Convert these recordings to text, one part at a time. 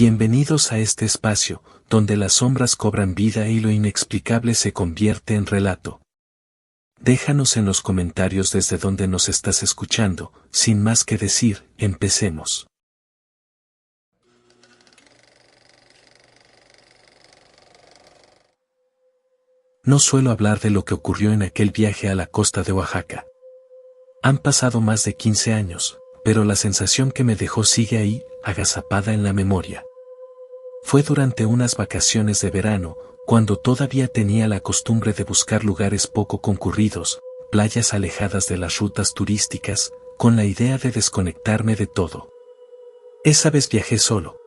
Bienvenidos a este espacio, donde las sombras cobran vida y lo inexplicable se convierte en relato. Déjanos en los comentarios desde donde nos estás escuchando. Sin más que decir, empecemos. No suelo hablar de lo que ocurrió en aquel viaje a la costa de Oaxaca. Han pasado más de 15 años, pero la sensación que me dejó sigue ahí, agazapada en la memoria. Fue durante unas vacaciones de verano, cuando todavía tenía la costumbre de buscar lugares poco concurridos, playas alejadas de las rutas turísticas, con la idea de desconectarme de todo. Esa vez viajé solo.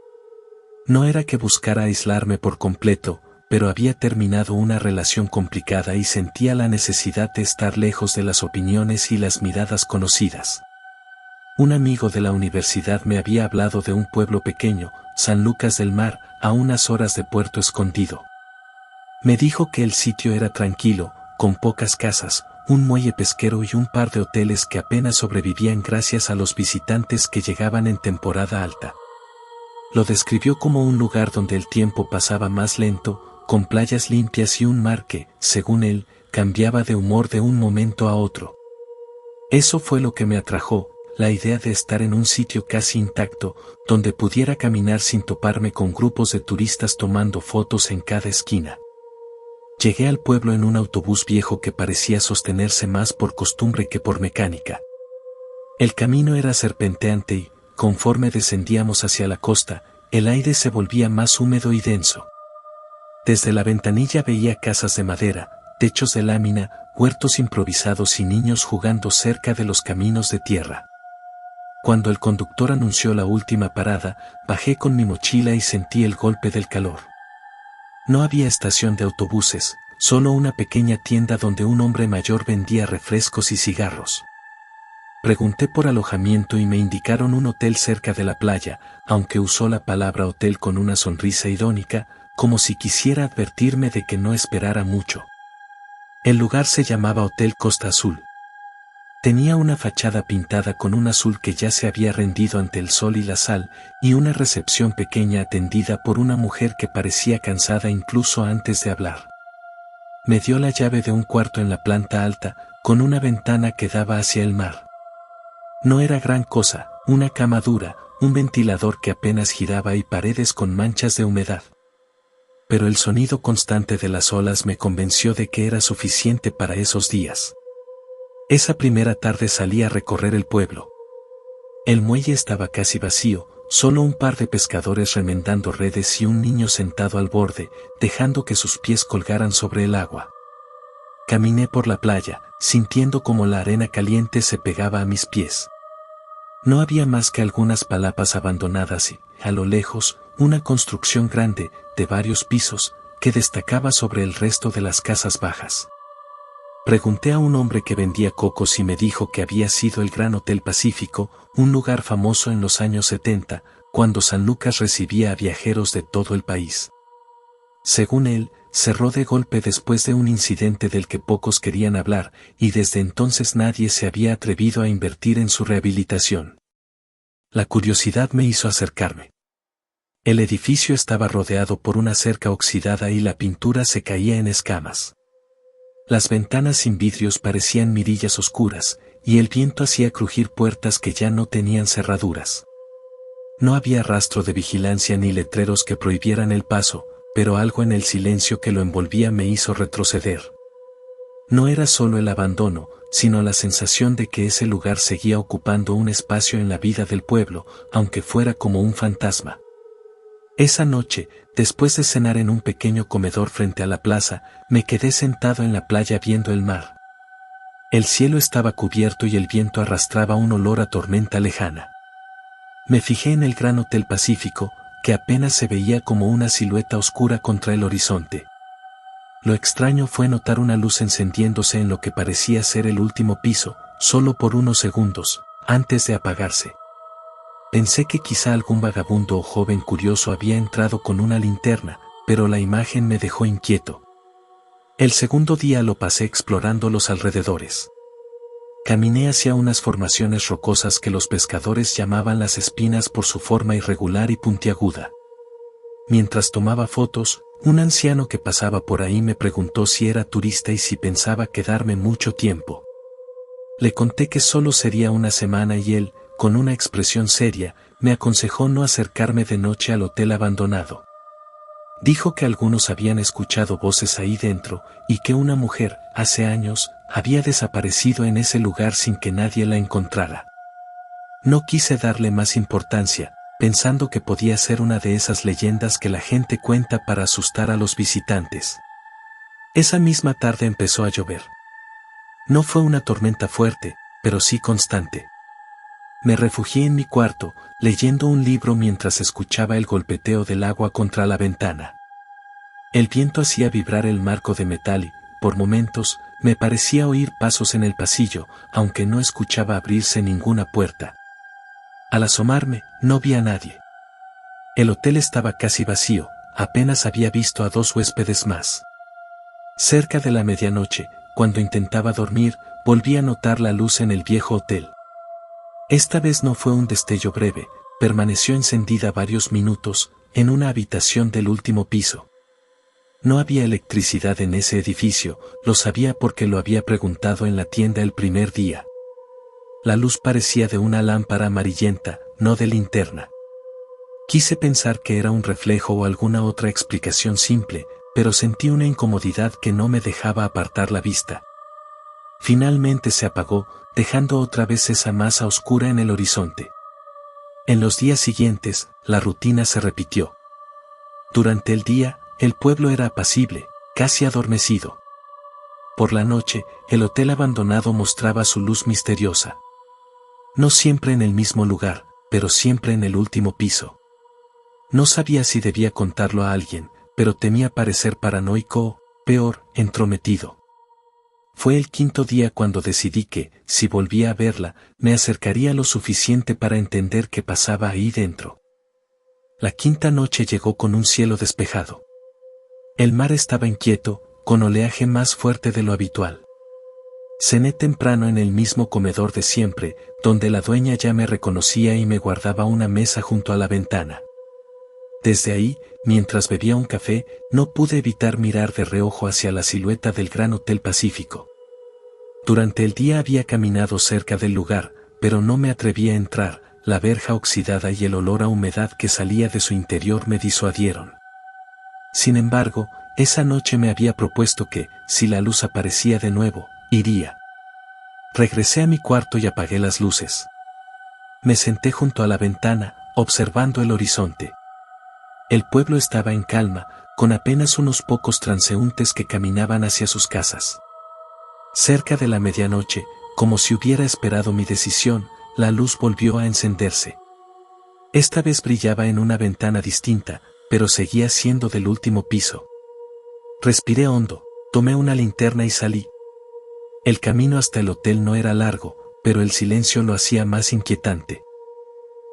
No era que buscara aislarme por completo, pero había terminado una relación complicada y sentía la necesidad de estar lejos de las opiniones y las miradas conocidas. Un amigo de la universidad me había hablado de un pueblo pequeño, San Lucas del Mar, a unas horas de Puerto Escondido. Me dijo que el sitio era tranquilo, con pocas casas, un muelle pesquero y un par de hoteles que apenas sobrevivían gracias a los visitantes que llegaban en temporada alta. Lo describió como un lugar donde el tiempo pasaba más lento, con playas limpias y un mar que, según él, cambiaba de humor de un momento a otro. Eso fue lo que me atrajo, la idea de estar en un sitio casi intacto, donde pudiera caminar sin toparme con grupos de turistas tomando fotos en cada esquina. Llegué al pueblo en un autobús viejo que parecía sostenerse más por costumbre que por mecánica. El camino era serpenteante y, conforme descendíamos hacia la costa, el aire se volvía más húmedo y denso. Desde la ventanilla veía casas de madera, techos de lámina, huertos improvisados y niños jugando cerca de los caminos de tierra. Cuando el conductor anunció la última parada, bajé con mi mochila y sentí el golpe del calor. No había estación de autobuses, solo una pequeña tienda donde un hombre mayor vendía refrescos y cigarros. Pregunté por alojamiento y me indicaron un hotel cerca de la playa, aunque usó la palabra hotel con una sonrisa irónica, como si quisiera advertirme de que no esperara mucho. El lugar se llamaba Hotel Costa Azul. Tenía una fachada pintada con un azul que ya se había rendido ante el sol y la sal, y una recepción pequeña atendida por una mujer que parecía cansada incluso antes de hablar. Me dio la llave de un cuarto en la planta alta, con una ventana que daba hacia el mar. No era gran cosa, una cama dura, un ventilador que apenas giraba y paredes con manchas de humedad. Pero el sonido constante de las olas me convenció de que era suficiente para esos días. Esa primera tarde salí a recorrer el pueblo. El muelle estaba casi vacío, solo un par de pescadores remendando redes y un niño sentado al borde, dejando que sus pies colgaran sobre el agua. Caminé por la playa, sintiendo como la arena caliente se pegaba a mis pies. No había más que algunas palapas abandonadas y, a lo lejos, una construcción grande, de varios pisos, que destacaba sobre el resto de las casas bajas. Pregunté a un hombre que vendía cocos y me dijo que había sido el Gran Hotel Pacífico, un lugar famoso en los años 70, cuando San Lucas recibía a viajeros de todo el país. Según él, cerró de golpe después de un incidente del que pocos querían hablar, y desde entonces nadie se había atrevido a invertir en su rehabilitación. La curiosidad me hizo acercarme. El edificio estaba rodeado por una cerca oxidada y la pintura se caía en escamas. Las ventanas sin vidrios parecían mirillas oscuras, y el viento hacía crujir puertas que ya no tenían cerraduras. No había rastro de vigilancia ni letreros que prohibieran el paso, pero algo en el silencio que lo envolvía me hizo retroceder. No era solo el abandono, sino la sensación de que ese lugar seguía ocupando un espacio en la vida del pueblo, aunque fuera como un fantasma. Esa noche, después de cenar en un pequeño comedor frente a la plaza, me quedé sentado en la playa viendo el mar. El cielo estaba cubierto y el viento arrastraba un olor a tormenta lejana. Me fijé en el Gran Hotel Pacífico, que apenas se veía como una silueta oscura contra el horizonte. Lo extraño fue notar una luz encendiéndose en lo que parecía ser el último piso, solo por unos segundos, antes de apagarse. Pensé que quizá algún vagabundo o joven curioso había entrado con una linterna, pero la imagen me dejó inquieto. El segundo día lo pasé explorando los alrededores. Caminé hacia unas formaciones rocosas que los pescadores llamaban las espinas por su forma irregular y puntiaguda. Mientras tomaba fotos, un anciano que pasaba por ahí me preguntó si era turista y si pensaba quedarme mucho tiempo. Le conté que solo sería una semana y él, con una expresión seria, me aconsejó no acercarme de noche al hotel abandonado. Dijo que algunos habían escuchado voces ahí dentro, y que una mujer, hace años, había desaparecido en ese lugar sin que nadie la encontrara. No quise darle más importancia, pensando que podía ser una de esas leyendas que la gente cuenta para asustar a los visitantes. Esa misma tarde empezó a llover. No fue una tormenta fuerte, pero sí constante. Me refugié en mi cuarto, leyendo un libro mientras escuchaba el golpeteo del agua contra la ventana. El viento hacía vibrar el marco de metal y, por momentos, me parecía oír pasos en el pasillo, aunque no escuchaba abrirse ninguna puerta. Al asomarme, no vi a nadie. El hotel estaba casi vacío, apenas había visto a 2 huéspedes más. Cerca de la medianoche, cuando intentaba dormir, volví a notar la luz en el viejo hotel. Esta vez no fue un destello breve, permaneció encendida varios minutos, en una habitación del último piso. No había electricidad en ese edificio, lo sabía porque lo había preguntado en la tienda el primer día. La luz parecía de una lámpara amarillenta, no de linterna. Quise pensar que era un reflejo o alguna otra explicación simple, pero sentí una incomodidad que no me dejaba apartar la vista. Finalmente se apagó, dejando otra vez esa masa oscura en el horizonte. En los días siguientes, la rutina se repitió. Durante el día, el pueblo era apacible, casi adormecido. Por la noche, el hotel abandonado mostraba su luz misteriosa. No siempre en el mismo lugar, pero siempre en el último piso. No sabía si debía contarlo a alguien, pero temía parecer paranoico o, peor, entrometido. Fue el 5.º día cuando decidí que, si volvía a verla, me acercaría lo suficiente para entender qué pasaba ahí dentro. La 5.ª noche llegó con un cielo despejado. El mar estaba inquieto, con oleaje más fuerte de lo habitual. Cené temprano en el mismo comedor de siempre, donde la dueña ya me reconocía y me guardaba una mesa junto a la ventana. Desde ahí, mientras bebía un café, no pude evitar mirar de reojo hacia la silueta del Gran Hotel Pacífico. Durante el día había caminado cerca del lugar, pero no me atreví a entrar, la verja oxidada y el olor a humedad que salía de su interior me disuadieron. Sin embargo, esa noche me había propuesto que, si la luz aparecía de nuevo, iría. Regresé a mi cuarto y apagué las luces. Me senté junto a la ventana, observando el horizonte. El pueblo estaba en calma, con apenas unos pocos transeúntes que caminaban hacia sus casas. Cerca de la medianoche, como si hubiera esperado mi decisión, la luz volvió a encenderse. Esta vez brillaba en una ventana distinta, pero seguía siendo del último piso. Respiré hondo, tomé una linterna y salí. El camino hasta el hotel no era largo, pero el silencio lo hacía más inquietante.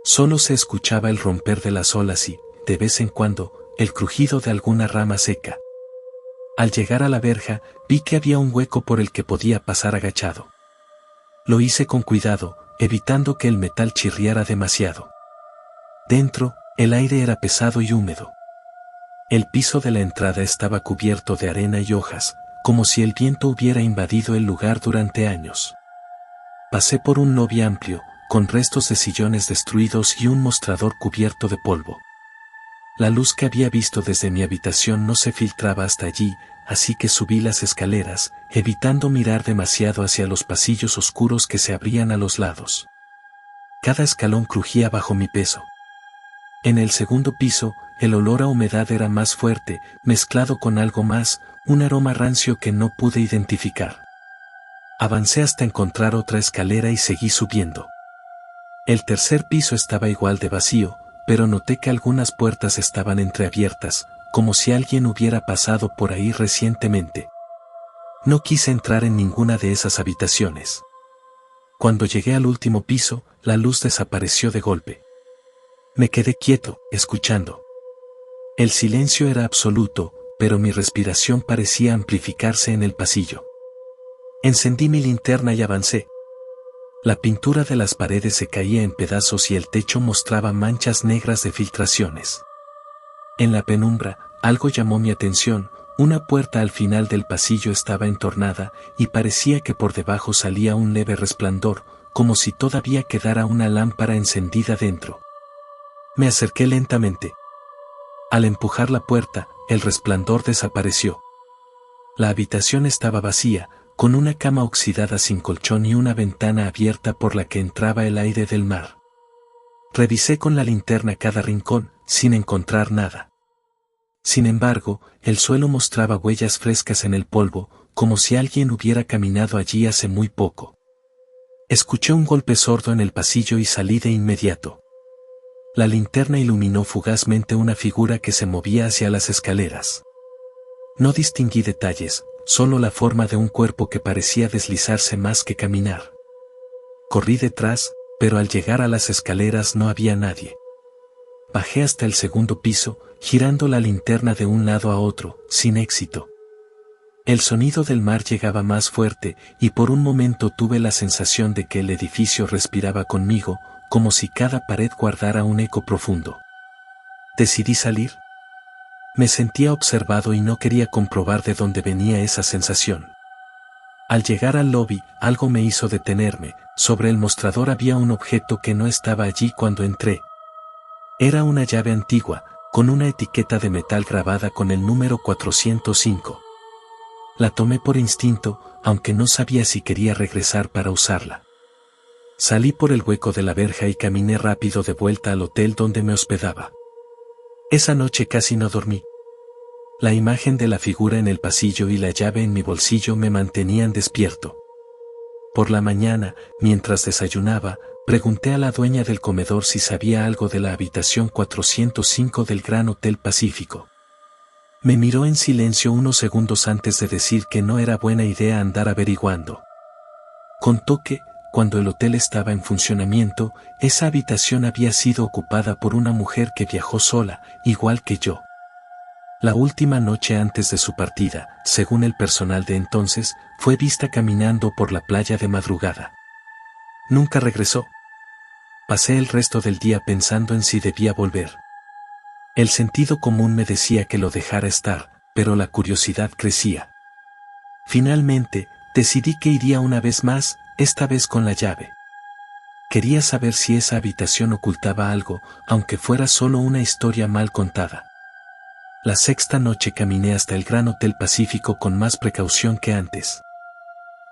Solo se escuchaba el romper de las olas y, de vez en cuando, el crujido de alguna rama seca. Al llegar a la verja, vi que había un hueco por el que podía pasar agachado. Lo hice con cuidado, evitando que el metal chirriara demasiado. Dentro, el aire era pesado y húmedo. El piso de la entrada estaba cubierto de arena y hojas, como si el viento hubiera invadido el lugar durante años. Pasé por un lobby amplio, con restos de sillones destruidos y un mostrador cubierto de polvo. La luz que había visto desde mi habitación no se filtraba hasta allí, así que subí las escaleras, evitando mirar demasiado hacia los pasillos oscuros que se abrían a los lados. Cada escalón crujía bajo mi peso. En el segundo piso, el olor a humedad era más fuerte, mezclado con algo más, un aroma rancio que no pude identificar. Avancé hasta encontrar otra escalera y seguí subiendo. El tercer piso estaba igual de vacío, pero noté que algunas puertas estaban entreabiertas, como si alguien hubiera pasado por ahí recientemente. No quise entrar en ninguna de esas habitaciones. Cuando llegué al último piso, la luz desapareció de golpe. Me quedé quieto, escuchando. El silencio era absoluto, pero mi respiración parecía amplificarse en el pasillo. Encendí mi linterna y avancé. La pintura de las paredes se caía en pedazos y el techo mostraba manchas negras de filtraciones. En la penumbra, algo llamó mi atención. Una puerta al final del pasillo estaba entornada, y parecía que por debajo salía un leve resplandor, como si todavía quedara una lámpara encendida dentro. Me acerqué lentamente. Al empujar la puerta, el resplandor desapareció. La habitación estaba vacía, con una cama oxidada sin colchón y una ventana abierta por la que entraba el aire del mar. Revisé con la linterna cada rincón, sin encontrar nada. Sin embargo, el suelo mostraba huellas frescas en el polvo, como si alguien hubiera caminado allí hace muy poco. Escuché un golpe sordo en el pasillo y salí de inmediato. La linterna iluminó fugazmente una figura que se movía hacia las escaleras. No distinguí detalles, solo la forma de un cuerpo que parecía deslizarse más que caminar. Corrí detrás, pero al llegar a las escaleras no había nadie. Bajé hasta el segundo piso, girando la linterna de un lado a otro, sin éxito. El sonido del mar llegaba más fuerte, y por un momento tuve la sensación de que el edificio respiraba conmigo, como si cada pared guardara un eco profundo. Decidí salir. Me sentía observado y no quería comprobar de dónde venía esa sensación. Al llegar al lobby, algo me hizo detenerme. Sobre el mostrador había un objeto que no estaba allí cuando entré. Era una llave antigua, con una etiqueta de metal grabada con el número 405. La tomé por instinto, aunque no sabía si quería regresar para usarla. Salí por el hueco de la verja y caminé rápido de vuelta al hotel donde me hospedaba. Esa noche casi no dormí. La imagen de la figura en el pasillo y la llave en mi bolsillo me mantenían despierto. Por la mañana, mientras desayunaba, pregunté a la dueña del comedor si sabía algo de la habitación 405 del Gran Hotel Pacífico. Me miró en silencio unos segundos antes de decir que no era buena idea andar averiguando. Contó que, cuando el hotel estaba en funcionamiento, esa habitación había sido ocupada por una mujer que viajó sola, igual que yo. La última noche antes de su partida, según el personal de entonces, fue vista caminando por la playa de madrugada. Nunca regresó. Pasé el resto del día pensando en si debía volver. El sentido común me decía que lo dejara estar, pero la curiosidad crecía. Finalmente, decidí que iría una vez más, esta vez con la llave. Quería saber si esa habitación ocultaba algo, aunque fuera solo una historia mal contada. La sexta noche caminé hasta el Gran Hotel Pacífico con más precaución que antes.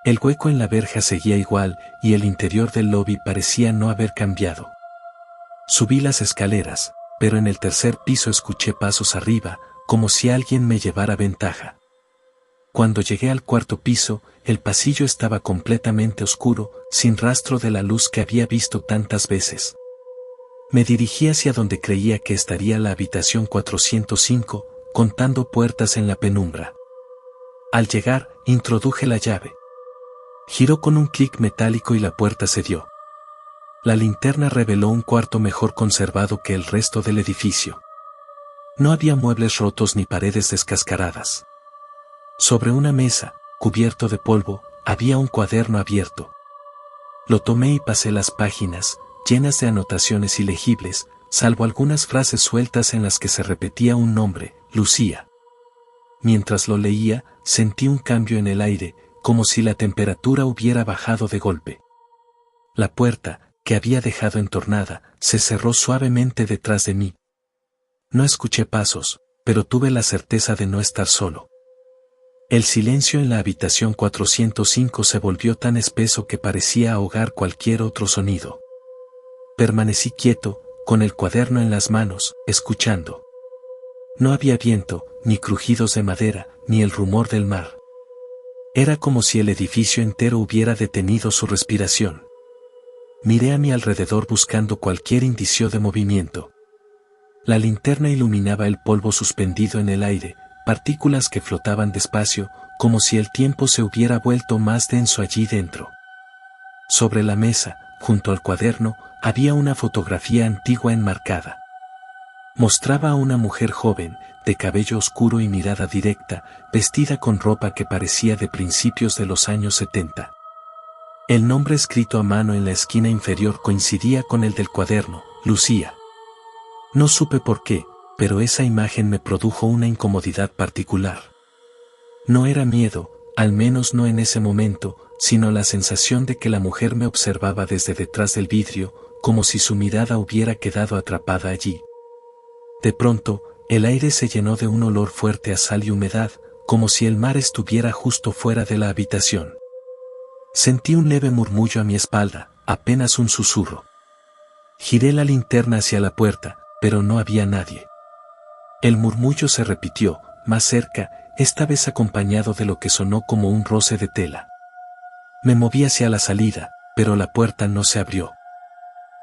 El hueco en la verja seguía igual, y el interior del lobby parecía no haber cambiado. Subí las escaleras, pero en el tercer piso escuché pasos arriba, como si alguien me llevara ventaja. Cuando llegué al cuarto piso, el pasillo estaba completamente oscuro, sin rastro de la luz que había visto tantas veces. Me dirigí hacia donde creía que estaría la habitación 405, contando puertas en la penumbra. Al llegar, introduje la llave. Giró con un clic metálico y la puerta cedió. La linterna reveló un cuarto mejor conservado que el resto del edificio. No había muebles rotos ni paredes descascaradas. Sobre una mesa, cubierto de polvo, había un cuaderno abierto. Lo tomé y pasé las páginas, llenas de anotaciones ilegibles, salvo algunas frases sueltas en las que se repetía un nombre, Lucía. Mientras lo leía, sentí un cambio en el aire, como si la temperatura hubiera bajado de golpe. La puerta, que había dejado entornada, se cerró suavemente detrás de mí. No escuché pasos, pero tuve la certeza de no estar solo. El silencio en la habitación 405 se volvió tan espeso que parecía ahogar cualquier otro sonido. Permanecí quieto, con el cuaderno en las manos, escuchando. No había viento, ni crujidos de madera, ni el rumor del mar. Era como si el edificio entero hubiera detenido su respiración. Miré a mi alrededor buscando cualquier indicio de movimiento. La linterna iluminaba el polvo suspendido en el aire, partículas que flotaban despacio, como si el tiempo se hubiera vuelto más denso allí dentro. Sobre la mesa, junto al cuaderno, había una fotografía antigua enmarcada. Mostraba a una mujer joven, de cabello oscuro y mirada directa, vestida con ropa que parecía de principios de los años 70. El nombre escrito a mano en la esquina inferior coincidía con el del cuaderno, Lucía. No supe por qué, pero esa imagen me produjo una incomodidad particular. No era miedo, al menos no en ese momento, sino la sensación de que la mujer me observaba desde detrás del vidrio, como si su mirada hubiera quedado atrapada allí. De pronto, el aire se llenó de un olor fuerte a sal y humedad, como si el mar estuviera justo fuera de la habitación. Sentí un leve murmullo a mi espalda, apenas un susurro. Giré la linterna hacia la puerta, pero no había nadie. El murmullo se repitió, más cerca, esta vez acompañado de lo que sonó como un roce de tela. Me moví hacia la salida, pero la puerta no se abrió.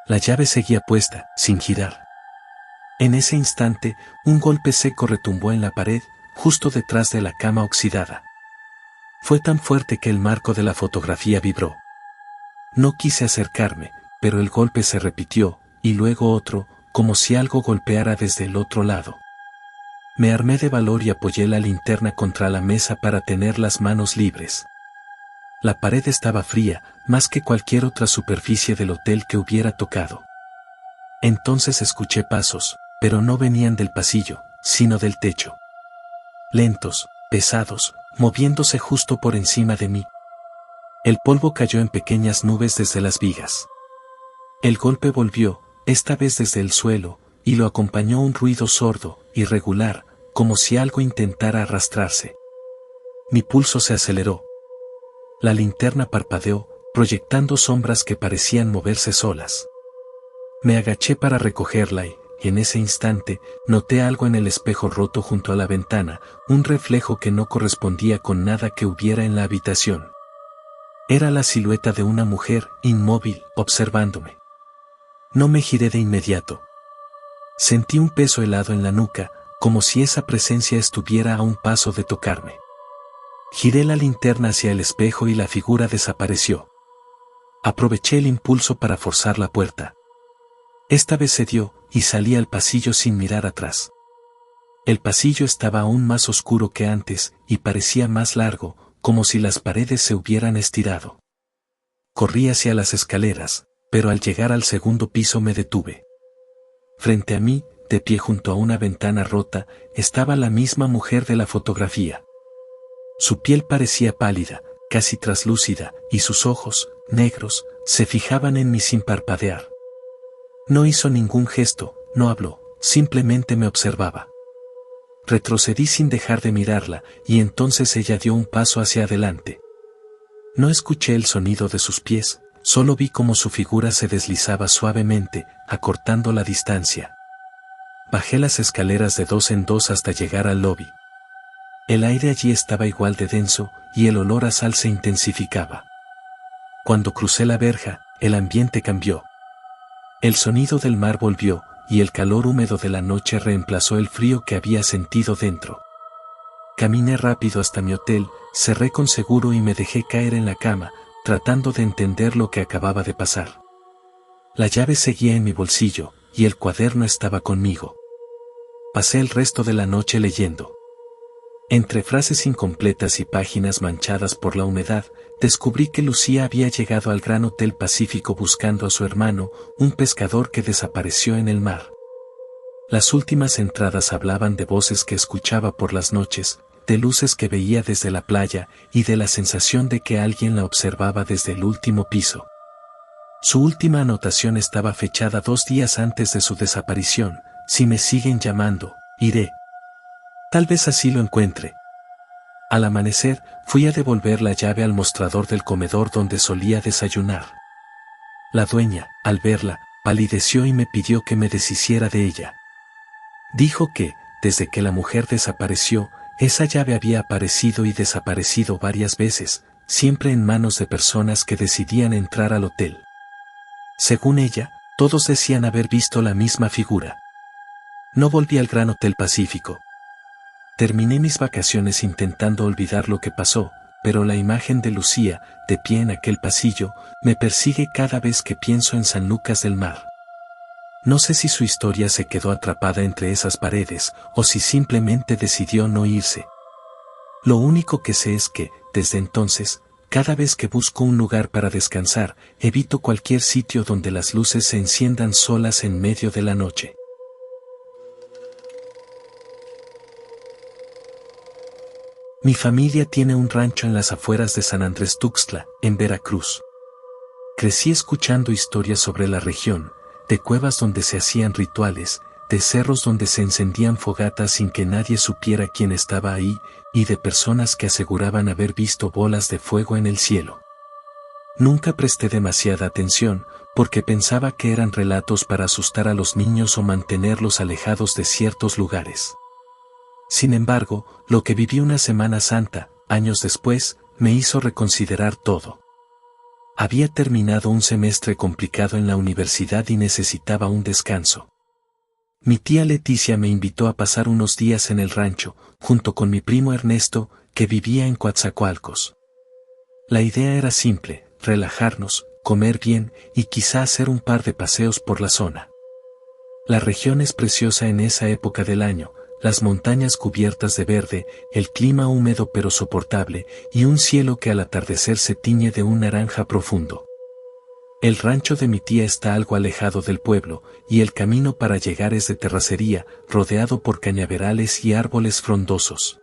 La llave seguía puesta, sin girar. En ese instante, un golpe seco retumbó en la pared, justo detrás de la cama oxidada. Fue tan fuerte que el marco de la fotografía vibró. No quise acercarme, pero el golpe se repitió, y luego otro, como si algo golpeara desde el otro lado. Me armé de valor y apoyé la linterna contra la mesa para tener las manos libres. La pared estaba fría, más que cualquier otra superficie del hotel que hubiera tocado. Entonces escuché pasos, pero no venían del pasillo, sino del techo. Lentos, pesados, moviéndose justo por encima de mí. El polvo cayó en pequeñas nubes desde las vigas. El golpe volvió, esta vez desde el suelo, y lo acompañó un ruido sordo, irregular, como si algo intentara arrastrarse. Mi pulso se aceleró. La linterna parpadeó, proyectando sombras que parecían moverse solas. Me agaché para recogerla y, en ese instante, noté algo en el espejo roto junto a la ventana, un reflejo que no correspondía con nada que hubiera en la habitación. Era la silueta de una mujer, inmóvil, observándome. No me giré de inmediato. Sentí un peso helado en la nuca, como si esa presencia estuviera a un paso de tocarme. Giré la linterna hacia el espejo y la figura desapareció. Aproveché el impulso para forzar la puerta. Esta vez se dio, y salí al pasillo sin mirar atrás. El pasillo estaba aún más oscuro que antes, y parecía más largo, como si las paredes se hubieran estirado. Corrí hacia las escaleras, pero al llegar al segundo piso me detuve. Frente a mí, de pie junto a una ventana rota, estaba la misma mujer de la fotografía. Su piel parecía pálida, casi traslúcida, y sus ojos, negros, se fijaban en mí sin parpadear. No hizo ningún gesto, no habló, simplemente me observaba. Retrocedí sin dejar de mirarla, y entonces ella dio un paso hacia adelante. No escuché el sonido de sus pies, solo vi cómo su figura se deslizaba suavemente, acortando la distancia. Bajé las escaleras de 2 en 2 hasta llegar al lobby. El aire allí estaba igual de denso, y el olor a sal se intensificaba. Cuando crucé la verja, el ambiente cambió. El sonido del mar volvió, y el calor húmedo de la noche reemplazó el frío que había sentido dentro. Caminé rápido hasta mi hotel, cerré con seguro y me dejé caer en la cama, tratando de entender lo que acababa de pasar. La llave seguía en mi bolsillo, y el cuaderno estaba conmigo. Pasé el resto de la noche leyendo. Entre frases incompletas y páginas manchadas por la humedad, descubrí que Lucía había llegado al Gran Hotel Pacífico buscando a su hermano, un pescador que desapareció en el mar. Las últimas entradas hablaban de voces que escuchaba por las noches, de luces que veía desde la playa y de la sensación de que alguien la observaba desde el último piso. Su última anotación estaba fechada 2 días antes de su desaparición: si me siguen llamando, iré. Tal vez así lo encuentre. Al amanecer, fui a devolver la llave al mostrador del comedor donde solía desayunar. La dueña, al verla, palideció y me pidió que me deshiciera de ella. Dijo que, desde que la mujer desapareció, esa llave había aparecido y desaparecido varias veces, siempre en manos de personas que decidían entrar al hotel. Según ella, todos decían haber visto la misma figura. No volví al Gran Hotel Pacífico. Terminé mis vacaciones intentando olvidar lo que pasó, pero la imagen de Lucía, de pie en aquel pasillo, me persigue cada vez que pienso en San Lucas del Mar. No sé si su historia se quedó atrapada entre esas paredes, o si simplemente decidió no irse. Lo único que sé es que, desde entonces, cada vez que busco un lugar para descansar, evito cualquier sitio donde las luces se enciendan solas en medio de la noche. Mi familia tiene un rancho en las afueras de San Andrés Tuxtla, en Veracruz. Crecí escuchando historias sobre la región, de cuevas donde se hacían rituales, de cerros donde se encendían fogatas sin que nadie supiera quién estaba ahí, y de personas que aseguraban haber visto bolas de fuego en el cielo. Nunca presté demasiada atención, porque pensaba que eran relatos para asustar a los niños o mantenerlos alejados de ciertos lugares. Sin embargo, lo que viví una Semana Santa, años después, me hizo reconsiderar todo. Había terminado un semestre complicado en la universidad y necesitaba un descanso. Mi tía Leticia me invitó a pasar unos días en el rancho, junto con mi primo Ernesto, que vivía en Coatzacoalcos. La idea era simple: relajarnos, comer bien y quizá hacer un par de paseos por la zona. La región es preciosa en esa época del año, las montañas cubiertas de verde, el clima húmedo pero soportable, y un cielo que al atardecer se tiñe de un naranja profundo. El rancho de mi tía está algo alejado del pueblo, y el camino para llegar es de terracería, rodeado por cañaverales y árboles frondosos.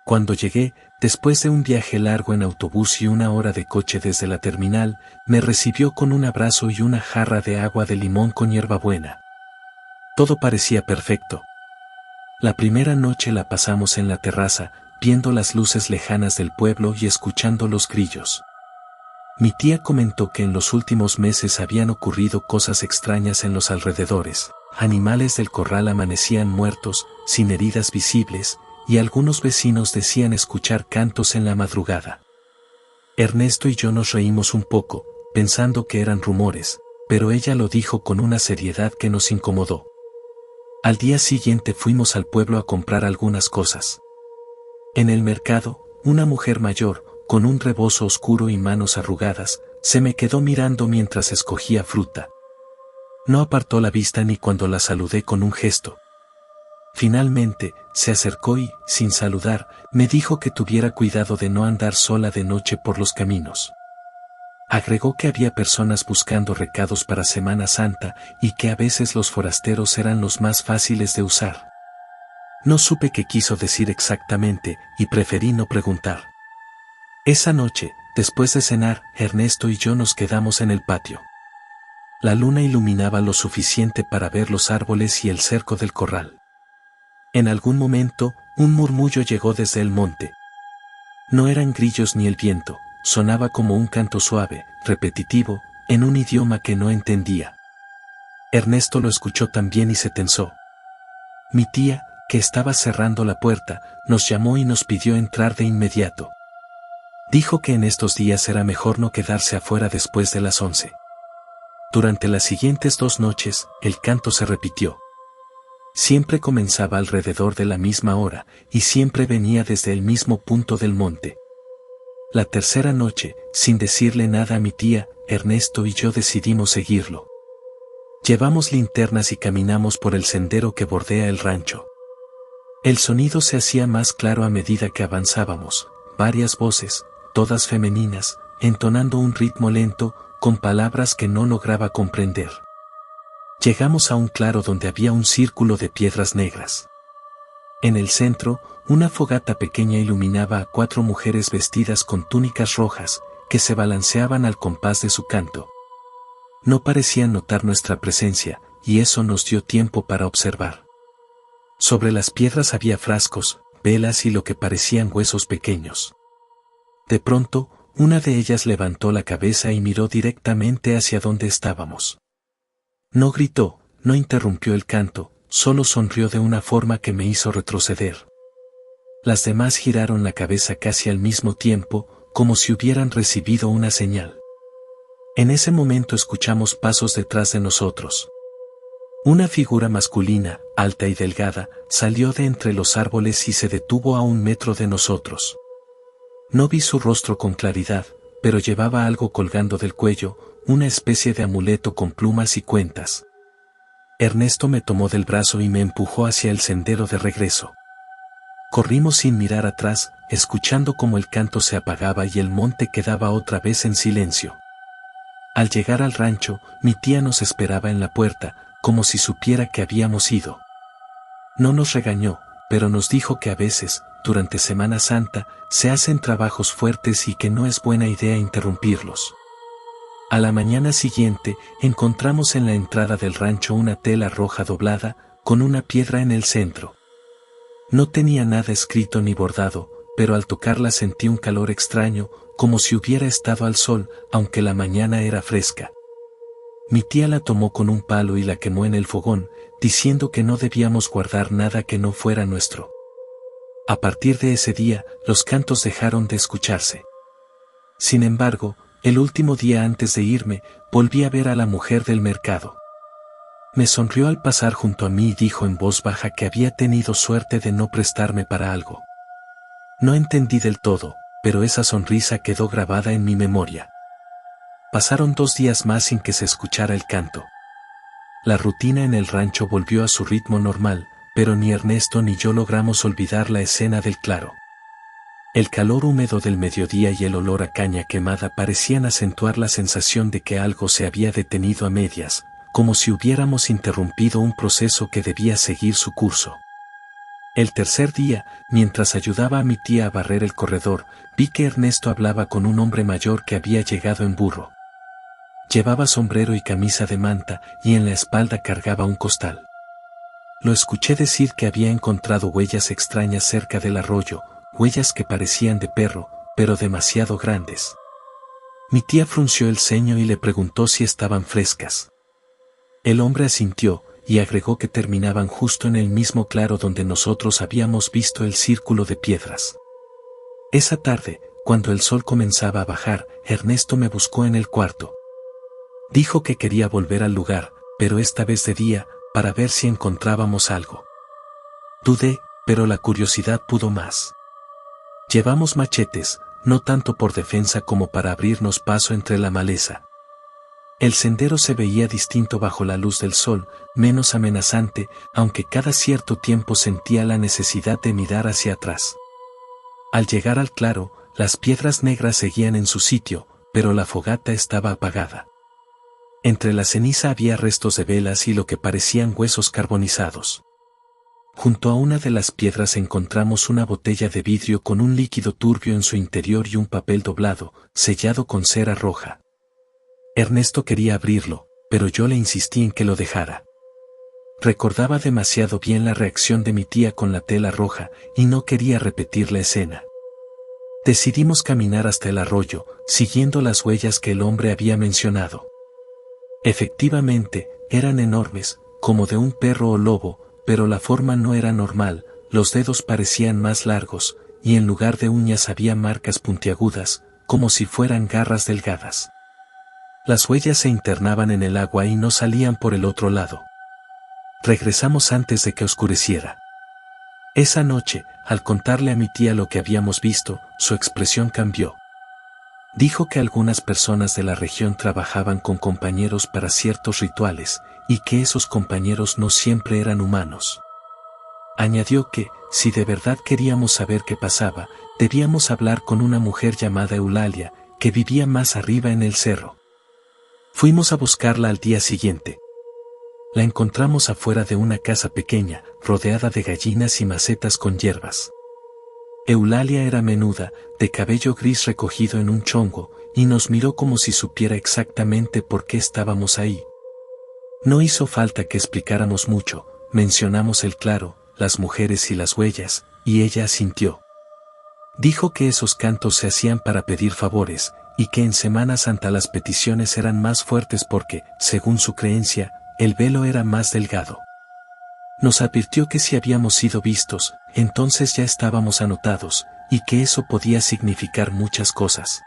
Cuando llegué, después de un viaje largo en autobús y una hora de coche desde la terminal, me recibió con un abrazo y una jarra de agua de limón con hierbabuena. Todo parecía perfecto. La primera noche la pasamos en la terraza, viendo las luces lejanas del pueblo y escuchando los grillos. Mi tía comentó que en los últimos meses habían ocurrido cosas extrañas en los alrededores. Animales del corral amanecían muertos, sin heridas visibles, y algunos vecinos decían escuchar cantos en la madrugada. Ernesto y yo nos reímos un poco, pensando que eran rumores, pero ella lo dijo con una seriedad que nos incomodó. Al día siguiente fuimos al pueblo a comprar algunas cosas. En el mercado, una mujer mayor, con un rebozo oscuro y manos arrugadas, se me quedó mirando mientras escogía fruta. No apartó la vista ni cuando la saludé con un gesto. Finalmente, se acercó y, sin saludar, me dijo que tuviera cuidado de no andar sola de noche por los caminos. Agregó que había personas buscando recados para Semana Santa y que a veces los forasteros eran los más fáciles de usar. No supe qué quiso decir exactamente y preferí no preguntar. Esa noche, después de cenar, Ernesto y yo nos quedamos en el patio. La luna iluminaba lo suficiente para ver los árboles y el cerco del corral. En algún momento, un murmullo llegó desde el monte. No eran grillos ni el viento. Sonaba como un canto suave, repetitivo, en un idioma que no entendía. Ernesto lo escuchó también y se tensó. Mi tía, que estaba cerrando la puerta, nos llamó y nos pidió entrar de inmediato. Dijo que en estos días era mejor no quedarse afuera después de las 11. Durante las siguientes 2 noches, el canto se repitió. Siempre comenzaba alrededor de la misma hora, y siempre venía desde el mismo punto del monte. La tercera noche, sin decirle nada a mi tía, Ernesto y yo decidimos seguirlo. Llevamos linternas y caminamos por el sendero que bordea el rancho. El sonido se hacía más claro a medida que avanzábamos, varias voces, todas femeninas, entonando un ritmo lento, con palabras que no lograba comprender. Llegamos a un claro donde había un círculo de piedras negras. En el centro, una fogata pequeña iluminaba a 4 mujeres vestidas con túnicas rojas, que se balanceaban al compás de su canto. No parecían notar nuestra presencia, y eso nos dio tiempo para observar. Sobre las piedras había frascos, velas y lo que parecían huesos pequeños. De pronto, una de ellas levantó la cabeza y miró directamente hacia donde estábamos. No gritó, no interrumpió el canto, solo sonrió de una forma que me hizo retroceder. Las demás giraron la cabeza casi al mismo tiempo, como si hubieran recibido una señal. En ese momento escuchamos pasos detrás de nosotros. Una figura masculina, alta y delgada, salió de entre los árboles y se detuvo a 1 metro de nosotros. No vi su rostro con claridad, pero llevaba algo colgando del cuello, una especie de amuleto con plumas y cuentas. Ernesto me tomó del brazo y me empujó hacia el sendero de regreso. Corrimos sin mirar atrás, escuchando cómo el canto se apagaba y el monte quedaba otra vez en silencio. Al llegar al rancho, mi tía nos esperaba en la puerta, como si supiera que habíamos ido. No nos regañó, pero nos dijo que a veces, durante Semana Santa, se hacen trabajos fuertes y que no es buena idea interrumpirlos. A la mañana siguiente, encontramos en la entrada del rancho una tela roja doblada, con una piedra en el centro. No tenía nada escrito ni bordado, pero al tocarla sentí un calor extraño, como si hubiera estado al sol, aunque la mañana era fresca. Mi tía la tomó con un palo y la quemó en el fogón, diciendo que no debíamos guardar nada que no fuera nuestro. A partir de ese día, los cantos dejaron de escucharse. Sin embargo, el último día antes de irme, volví a ver a la mujer del mercado. Me sonrió al pasar junto a mí y dijo en voz baja que había tenido suerte de no prestarme para algo. No entendí del todo, pero esa sonrisa quedó grabada en mi memoria. Pasaron 2 días más sin que se escuchara el canto. La rutina en el rancho volvió a su ritmo normal, pero ni Ernesto ni yo logramos olvidar la escena del claro. El calor húmedo del mediodía y el olor a caña quemada parecían acentuar la sensación de que algo se había detenido a medias, como si hubiéramos interrumpido un proceso que debía seguir su curso. El tercer día, mientras ayudaba a mi tía a barrer el corredor, vi que Ernesto hablaba con un hombre mayor que había llegado en burro. Llevaba sombrero y camisa de manta, y en la espalda cargaba un costal. Lo escuché decir que había encontrado huellas extrañas cerca del arroyo, huellas que parecían de perro, pero demasiado grandes. Mi tía frunció el ceño y le preguntó si estaban frescas. El hombre asintió, y agregó que terminaban justo en el mismo claro donde nosotros habíamos visto el círculo de piedras. Esa tarde, cuando el sol comenzaba a bajar, Ernesto me buscó en el cuarto. Dijo que quería volver al lugar, pero esta vez de día, para ver si encontrábamos algo. Dudé, pero la curiosidad pudo más. Llevamos machetes, no tanto por defensa como para abrirnos paso entre la maleza. El sendero se veía distinto bajo la luz del sol, menos amenazante, aunque cada cierto tiempo sentía la necesidad de mirar hacia atrás. Al llegar al claro, las piedras negras seguían en su sitio, pero la fogata estaba apagada. Entre la ceniza había restos de velas y lo que parecían huesos carbonizados. Junto a una de las piedras encontramos una botella de vidrio con un líquido turbio en su interior y un papel doblado, sellado con cera roja. Ernesto quería abrirlo, pero yo le insistí en que lo dejara. Recordaba demasiado bien la reacción de mi tía con la tela roja, y no quería repetir la escena. Decidimos caminar hasta el arroyo, siguiendo las huellas que el hombre había mencionado. Efectivamente, eran enormes, como de un perro o lobo, pero la forma no era normal, los dedos parecían más largos, y en lugar de uñas había marcas puntiagudas, como si fueran garras delgadas. Las huellas se internaban en el agua y no salían por el otro lado. Regresamos antes de que oscureciera. Esa noche, al contarle a mi tía lo que habíamos visto, su expresión cambió. Dijo que algunas personas de la región trabajaban con compañeros para ciertos rituales, y que esos compañeros no siempre eran humanos. Añadió que, si de verdad queríamos saber qué pasaba, debíamos hablar con una mujer llamada Eulalia, que vivía más arriba en el cerro. Fuimos a buscarla al día siguiente. La encontramos afuera de una casa pequeña, rodeada de gallinas y macetas con hierbas. Eulalia era menuda, de cabello gris recogido en un chongo, y nos miró como si supiera exactamente por qué estábamos ahí. No hizo falta que explicáramos mucho, mencionamos el claro, las mujeres y las huellas, y ella asintió. Dijo que esos cantos se hacían para pedir favores, y que en Semana Santa las peticiones eran más fuertes porque, según su creencia, el velo era más delgado. Nos advirtió que si habíamos sido vistos, entonces ya estábamos anotados, y que eso podía significar muchas cosas.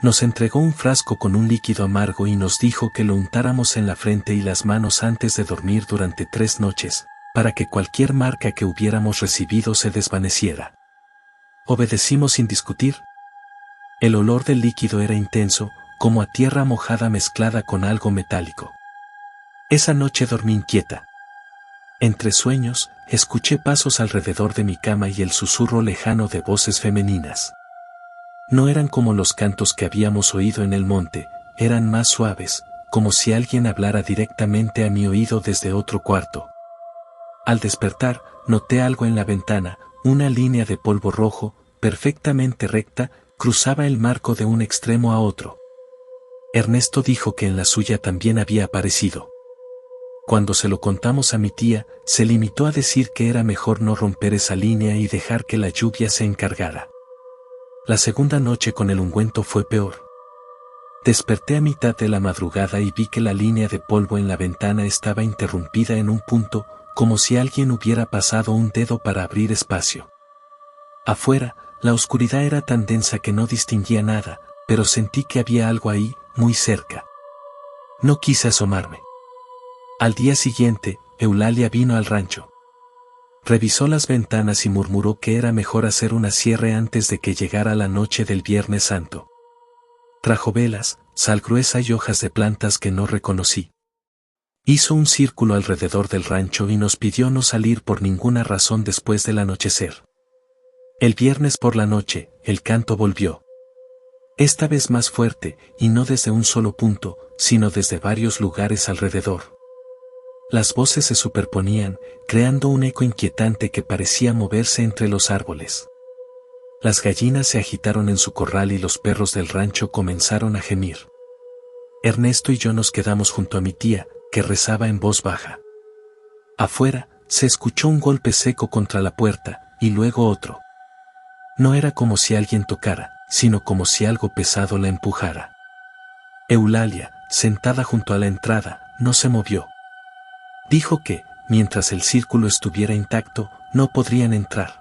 Nos entregó un frasco con un líquido amargo y nos dijo que lo untáramos en la frente y las manos antes de dormir durante 3 noches, para que cualquier marca que hubiéramos recibido se desvaneciera. Obedecimos sin discutir. El olor del líquido era intenso, como a tierra mojada mezclada con algo metálico. Esa noche dormí inquieta. Entre sueños, escuché pasos alrededor de mi cama y el susurro lejano de voces femeninas. No eran como los cantos que habíamos oído en el monte, eran más suaves, como si alguien hablara directamente a mi oído desde otro cuarto. Al despertar, noté algo en la ventana, una línea de polvo rojo, perfectamente recta, cruzaba el marco de un extremo a otro. Ernesto dijo que en la suya también había aparecido. Cuando se lo contamos a mi tía, se limitó a decir que era mejor no romper esa línea y dejar que la lluvia se encargara. La segunda noche con el ungüento fue peor. Desperté a mitad de la madrugada y vi que la línea de polvo en la ventana estaba interrumpida en un punto, como si alguien hubiera pasado un dedo para abrir espacio. Afuera, la oscuridad era tan densa que no distinguía nada, pero sentí que había algo ahí, muy cerca. No quise asomarme. Al día siguiente, Eulalia vino al rancho. Revisó las ventanas y murmuró que era mejor hacer una cierre antes de que llegara la noche del Viernes Santo. Trajo velas, sal gruesa y hojas de plantas que no reconocí. Hizo un círculo alrededor del rancho y nos pidió no salir por ninguna razón después del anochecer. El viernes por la noche, el canto volvió. Esta vez más fuerte, y no desde un solo punto, sino desde varios lugares alrededor. Las voces se superponían, creando un eco inquietante que parecía moverse entre los árboles. Las gallinas se agitaron en su corral y los perros del rancho comenzaron a gemir. Ernesto y yo nos quedamos junto a mi tía, que rezaba en voz baja. Afuera, se escuchó un golpe seco contra la puerta, y luego otro. No era como si alguien tocara, sino como si algo pesado la empujara. Eulalia, sentada junto a la entrada, no se movió. Dijo que, mientras el círculo estuviera intacto, no podrían entrar.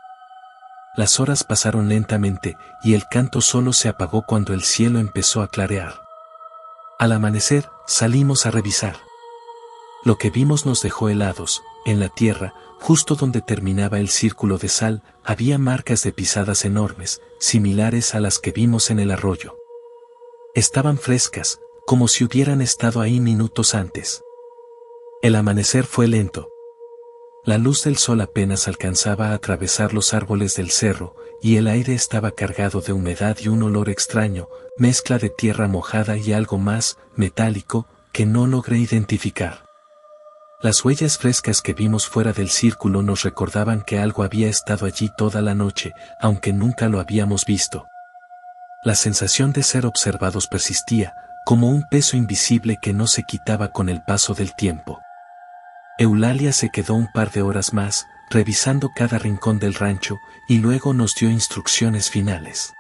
Las horas pasaron lentamente, y el canto solo se apagó cuando el cielo empezó a clarear. Al amanecer, salimos a revisar. Lo que vimos nos dejó helados. En la tierra, justo donde terminaba el círculo de sal, había marcas de pisadas enormes, similares a las que vimos en el arroyo. Estaban frescas, como si hubieran estado ahí minutos antes. El amanecer fue lento. La luz del sol apenas alcanzaba a atravesar los árboles del cerro, y el aire estaba cargado de humedad y un olor extraño, mezcla de tierra mojada y algo más, metálico, que no logré identificar. Las huellas frescas que vimos fuera del círculo nos recordaban que algo había estado allí toda la noche, aunque nunca lo habíamos visto. La sensación de ser observados persistía, como un peso invisible que no se quitaba con el paso del tiempo. Eulalia se quedó un par de horas más, revisando cada rincón del rancho, y luego nos dio instrucciones finales.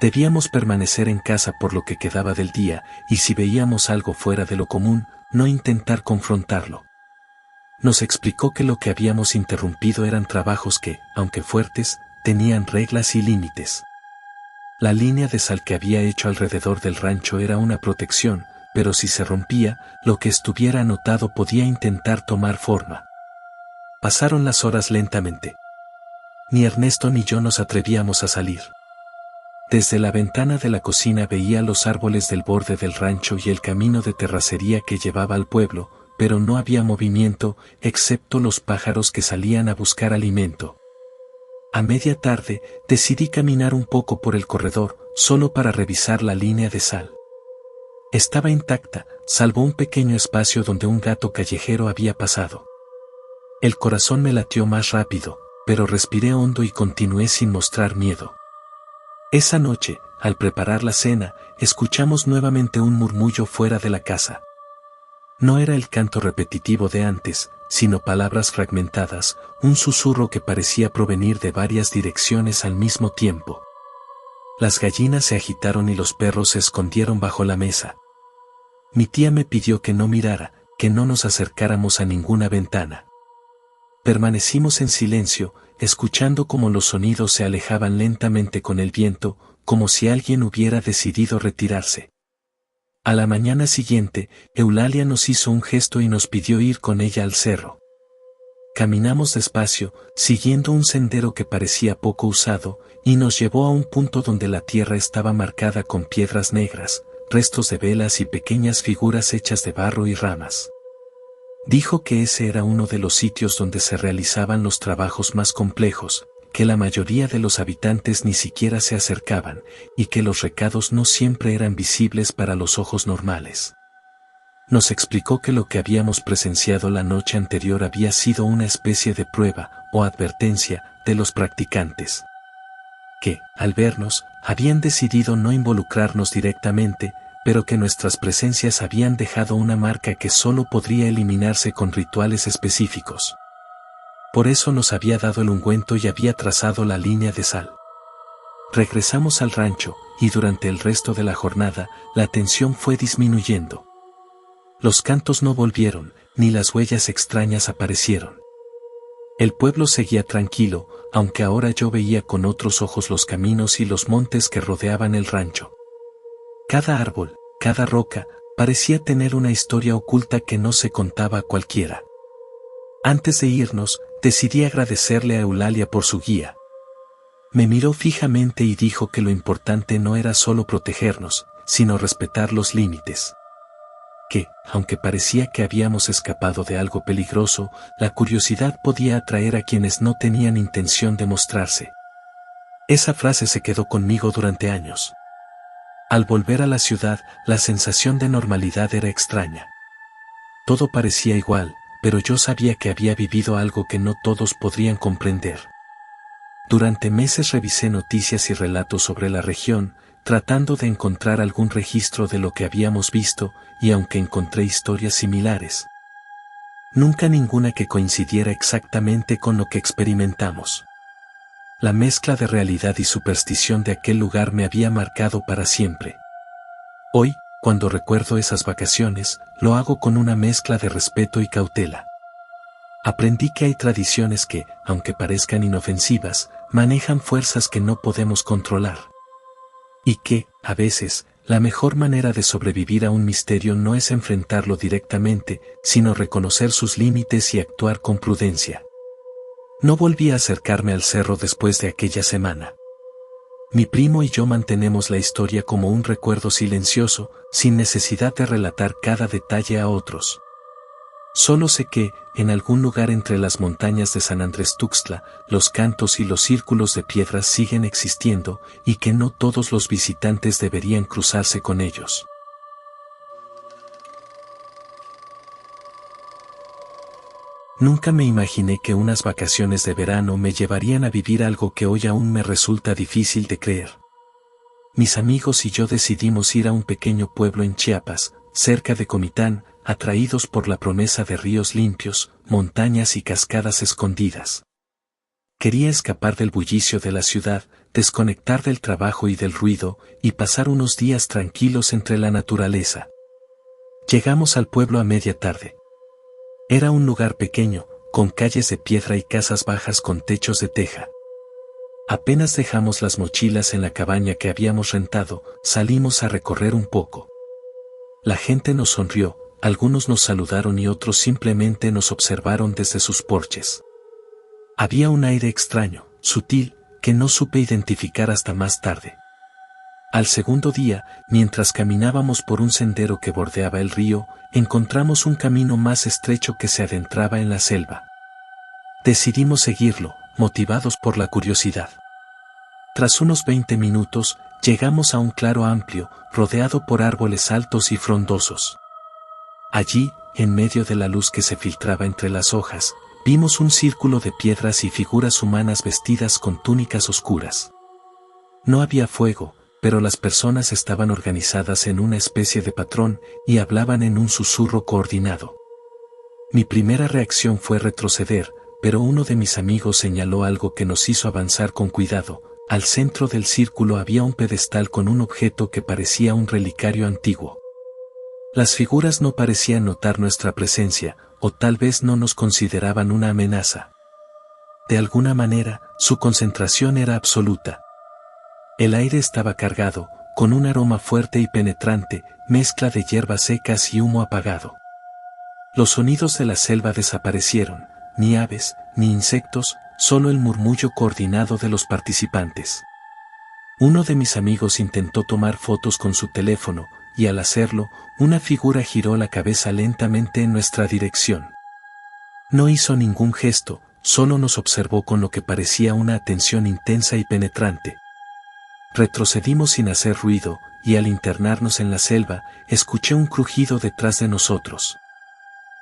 Debíamos permanecer en casa por lo que quedaba del día, y si veíamos algo fuera de lo común, no intentar confrontarlo. Nos explicó que lo que habíamos interrumpido eran trabajos que, aunque fuertes, tenían reglas y límites. La línea de sal que había hecho alrededor del rancho era una protección, pero si se rompía, lo que estuviera anotado podía intentar tomar forma. Pasaron las horas lentamente. Ni Ernesto ni yo nos atrevíamos a salir. Desde la ventana de la cocina veía los árboles del borde del rancho y el camino de terracería que llevaba al pueblo, pero no había movimiento, excepto los pájaros que salían a buscar alimento. A media tarde, decidí caminar un poco por el corredor, solo para revisar la línea de sal. Estaba intacta, salvo un pequeño espacio donde un gato callejero había pasado. El corazón me latió más rápido, pero respiré hondo y continué sin mostrar miedo. Esa noche, al preparar la cena, escuchamos nuevamente un murmullo fuera de la casa. No era el canto repetitivo de antes, sino palabras fragmentadas, un susurro que parecía provenir de varias direcciones al mismo tiempo. Las gallinas se agitaron y los perros se escondieron bajo la mesa. Mi tía me pidió que no mirara, que no nos acercáramos a ninguna ventana. Permanecimos en silencio, escuchando cómo los sonidos se alejaban lentamente con el viento, como si alguien hubiera decidido retirarse. A la mañana siguiente, Eulalia nos hizo un gesto y nos pidió ir con ella al cerro. Caminamos despacio, siguiendo un sendero que parecía poco usado, y nos llevó a un punto donde la tierra estaba marcada con piedras negras, restos de velas y pequeñas figuras hechas de barro y ramas. Dijo que ese era uno de los sitios donde se realizaban los trabajos más complejos, que la mayoría de los habitantes ni siquiera se acercaban, y que los recados no siempre eran visibles para los ojos normales. Nos explicó que lo que habíamos presenciado la noche anterior había sido una especie de prueba o advertencia de los practicantes, que, al vernos, habían decidido no involucrarnos directamente, pero que nuestras presencias habían dejado una marca que solo podría eliminarse con rituales específicos. Por eso nos había dado el ungüento y había trazado la línea de sal. Regresamos al rancho, y durante el resto de la jornada, la tensión fue disminuyendo. Los cantos no volvieron, ni las huellas extrañas aparecieron. El pueblo seguía tranquilo, aunque ahora yo veía con otros ojos los caminos y los montes que rodeaban el rancho. Cada árbol, cada roca, parecía tener una historia oculta que no se contaba a cualquiera. Antes de irnos, decidí agradecerle a Eulalia por su guía. Me miró fijamente y dijo que lo importante no era solo protegernos, sino respetar los límites. Que, aunque parecía que habíamos escapado de algo peligroso, la curiosidad podía atraer a quienes no tenían intención de mostrarse. Esa frase se quedó conmigo durante años. Al volver a la ciudad, la sensación de normalidad era extraña. Todo parecía igual, pero yo sabía que había vivido algo que no todos podrían comprender. Durante meses revisé noticias y relatos sobre la región, tratando de encontrar algún registro de lo que habíamos visto, y aunque encontré historias similares, nunca ninguna que coincidiera exactamente con lo que experimentamos. La mezcla de realidad y superstición de aquel lugar me había marcado para siempre. Hoy, cuando recuerdo esas vacaciones, lo hago con una mezcla de respeto y cautela. Aprendí que hay tradiciones que, aunque parezcan inofensivas, manejan fuerzas que no podemos controlar. Y que, a veces, la mejor manera de sobrevivir a un misterio no es enfrentarlo directamente, sino reconocer sus límites y actuar con prudencia. No volví a acercarme al cerro después de aquella semana. Mi primo y yo mantenemos la historia como un recuerdo silencioso, sin necesidad de relatar cada detalle a otros. Solo sé que, en algún lugar entre las montañas de San Andrés Tuxtla, los cantos y los círculos de piedras siguen existiendo, y que no todos los visitantes deberían cruzarse con ellos. Nunca me imaginé que unas vacaciones de verano me llevarían a vivir algo que hoy aún me resulta difícil de creer. Mis amigos y yo decidimos ir a un pequeño pueblo en Chiapas, cerca de Comitán, atraídos por la promesa de ríos limpios, montañas y cascadas escondidas. Quería escapar del bullicio de la ciudad, desconectar del trabajo y del ruido, y pasar unos días tranquilos entre la naturaleza. Llegamos al pueblo a media tarde. Era un lugar pequeño, con calles de piedra y casas bajas con techos de teja. Apenas dejamos las mochilas en la cabaña que habíamos rentado, salimos a recorrer un poco. La gente nos sonrió, algunos nos saludaron y otros simplemente nos observaron desde sus porches. Había un aire extraño, sutil, que no supe identificar hasta más tarde. Al segundo día, mientras caminábamos por un sendero que bordeaba el río, encontramos un camino más estrecho que se adentraba en la selva. Decidimos seguirlo, motivados por la curiosidad. Tras unos 20 minutos, llegamos a un claro amplio, rodeado por árboles altos y frondosos. Allí, en medio de la luz que se filtraba entre las hojas, vimos un círculo de piedras y figuras humanas vestidas con túnicas oscuras. No había fuego, pero las personas estaban organizadas en una especie de patrón y hablaban en un susurro coordinado. Mi primera reacción fue retroceder, pero uno de mis amigos señaló algo que nos hizo avanzar con cuidado. Al centro del círculo había un pedestal con un objeto que parecía un relicario antiguo. Las figuras no parecían notar nuestra presencia, o tal vez no nos consideraban una amenaza. De alguna manera, su concentración era absoluta. El aire estaba cargado, con un aroma fuerte y penetrante, mezcla de hierbas secas y humo apagado. Los sonidos de la selva desaparecieron, ni aves, ni insectos, solo el murmullo coordinado de los participantes. Uno de mis amigos intentó tomar fotos con su teléfono, y al hacerlo, una figura giró la cabeza lentamente en nuestra dirección. No hizo ningún gesto, solo nos observó con lo que parecía una atención intensa y penetrante. Retrocedimos sin hacer ruido, y al internarnos en la selva, escuché un crujido detrás de nosotros.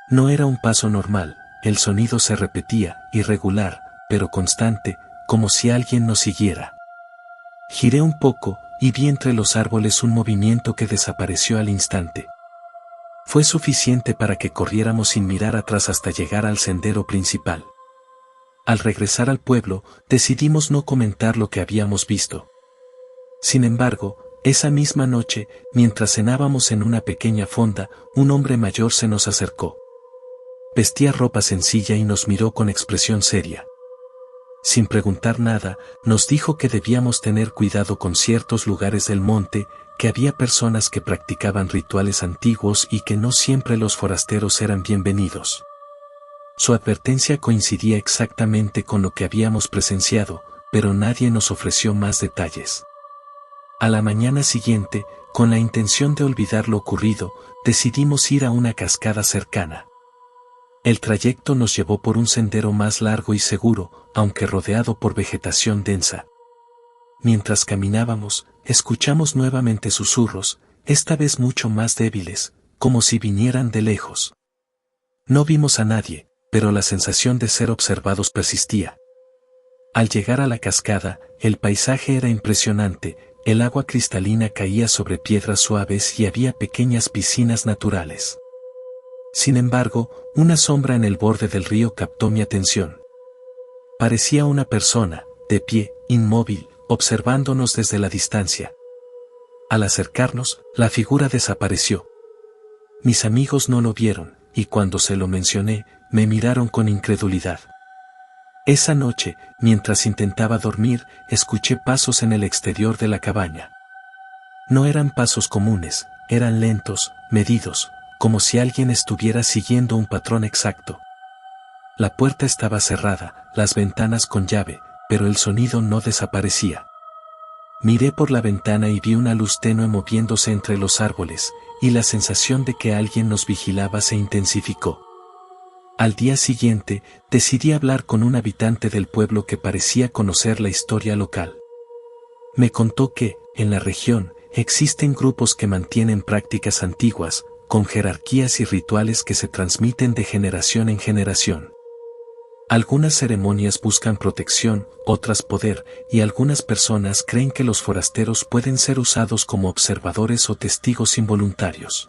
No era un paso normal, el sonido se repetía, irregular, pero constante, como si alguien nos siguiera. Giré un poco, y vi entre los árboles un movimiento que desapareció al instante. Fue suficiente para que corriéramos sin mirar atrás hasta llegar al sendero principal. Al regresar al pueblo, decidimos no comentar lo que habíamos visto. Sin embargo, esa misma noche, mientras cenábamos en una pequeña fonda, un hombre mayor se nos acercó. Vestía ropa sencilla y nos miró con expresión seria. Sin preguntar nada, nos dijo que debíamos tener cuidado con ciertos lugares del monte, que había personas que practicaban rituales antiguos y que no siempre los forasteros eran bienvenidos. Su advertencia coincidía exactamente con lo que habíamos presenciado, pero nadie nos ofreció más detalles. A la mañana siguiente, con la intención de olvidar lo ocurrido, decidimos ir a una cascada cercana. El trayecto nos llevó por un sendero más largo y seguro, aunque rodeado por vegetación densa. Mientras caminábamos, escuchamos nuevamente susurros, esta vez mucho más débiles, como si vinieran de lejos. No vimos a nadie, pero la sensación de ser observados persistía. Al llegar a la cascada, el paisaje era impresionante, el agua cristalina caía sobre piedras suaves y había pequeñas piscinas naturales. Sin embargo, una sombra en el borde del río captó mi atención. Parecía una persona, de pie, inmóvil, observándonos desde la distancia. Al acercarnos, la figura desapareció. Mis amigos no lo vieron, y cuando se lo mencioné, me miraron con incredulidad. Esa noche, mientras intentaba dormir, escuché pasos en el exterior de la cabaña. No eran pasos comunes, eran lentos, medidos, como si alguien estuviera siguiendo un patrón exacto. La puerta estaba cerrada, las ventanas con llave, pero el sonido no desaparecía. Miré por la ventana y vi una luz tenue moviéndose entre los árboles, y la sensación de que alguien nos vigilaba se intensificó. Al día siguiente, decidí hablar con un habitante del pueblo que parecía conocer la historia local. Me contó que, en la región, existen grupos que mantienen prácticas antiguas, con jerarquías y rituales que se transmiten de generación en generación. Algunas ceremonias buscan protección, otras poder, y algunas personas creen que los forasteros pueden ser usados como observadores o testigos involuntarios.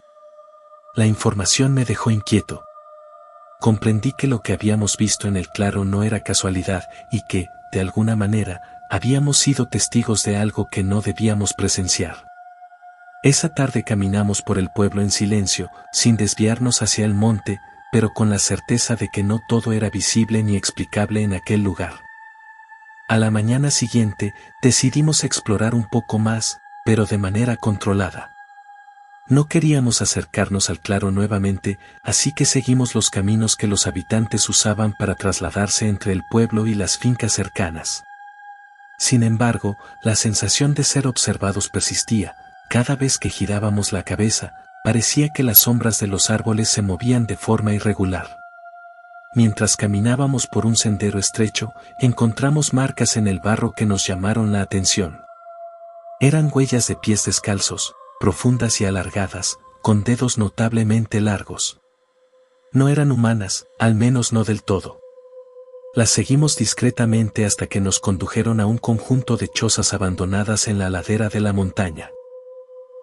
La información me dejó inquieto. Comprendí que lo que habíamos visto en el claro no era casualidad y que, de alguna manera, habíamos sido testigos de algo que no debíamos presenciar. Esa tarde caminamos por el pueblo en silencio, sin desviarnos hacia el monte, pero con la certeza de que no todo era visible ni explicable en aquel lugar. A la mañana siguiente, decidimos explorar un poco más, pero de manera controlada. No queríamos acercarnos al claro nuevamente, así que seguimos los caminos que los habitantes usaban para trasladarse entre el pueblo y las fincas cercanas. Sin embargo, la sensación de ser observados persistía. Cada vez que girábamos la cabeza, parecía que las sombras de los árboles se movían de forma irregular. Mientras caminábamos por un sendero estrecho, encontramos marcas en el barro que nos llamaron la atención. Eran huellas de pies descalzos, profundas y alargadas, con dedos notablemente largos. No eran humanas, al menos no del todo. Las seguimos discretamente hasta que nos condujeron a un conjunto de chozas abandonadas en la ladera de la montaña.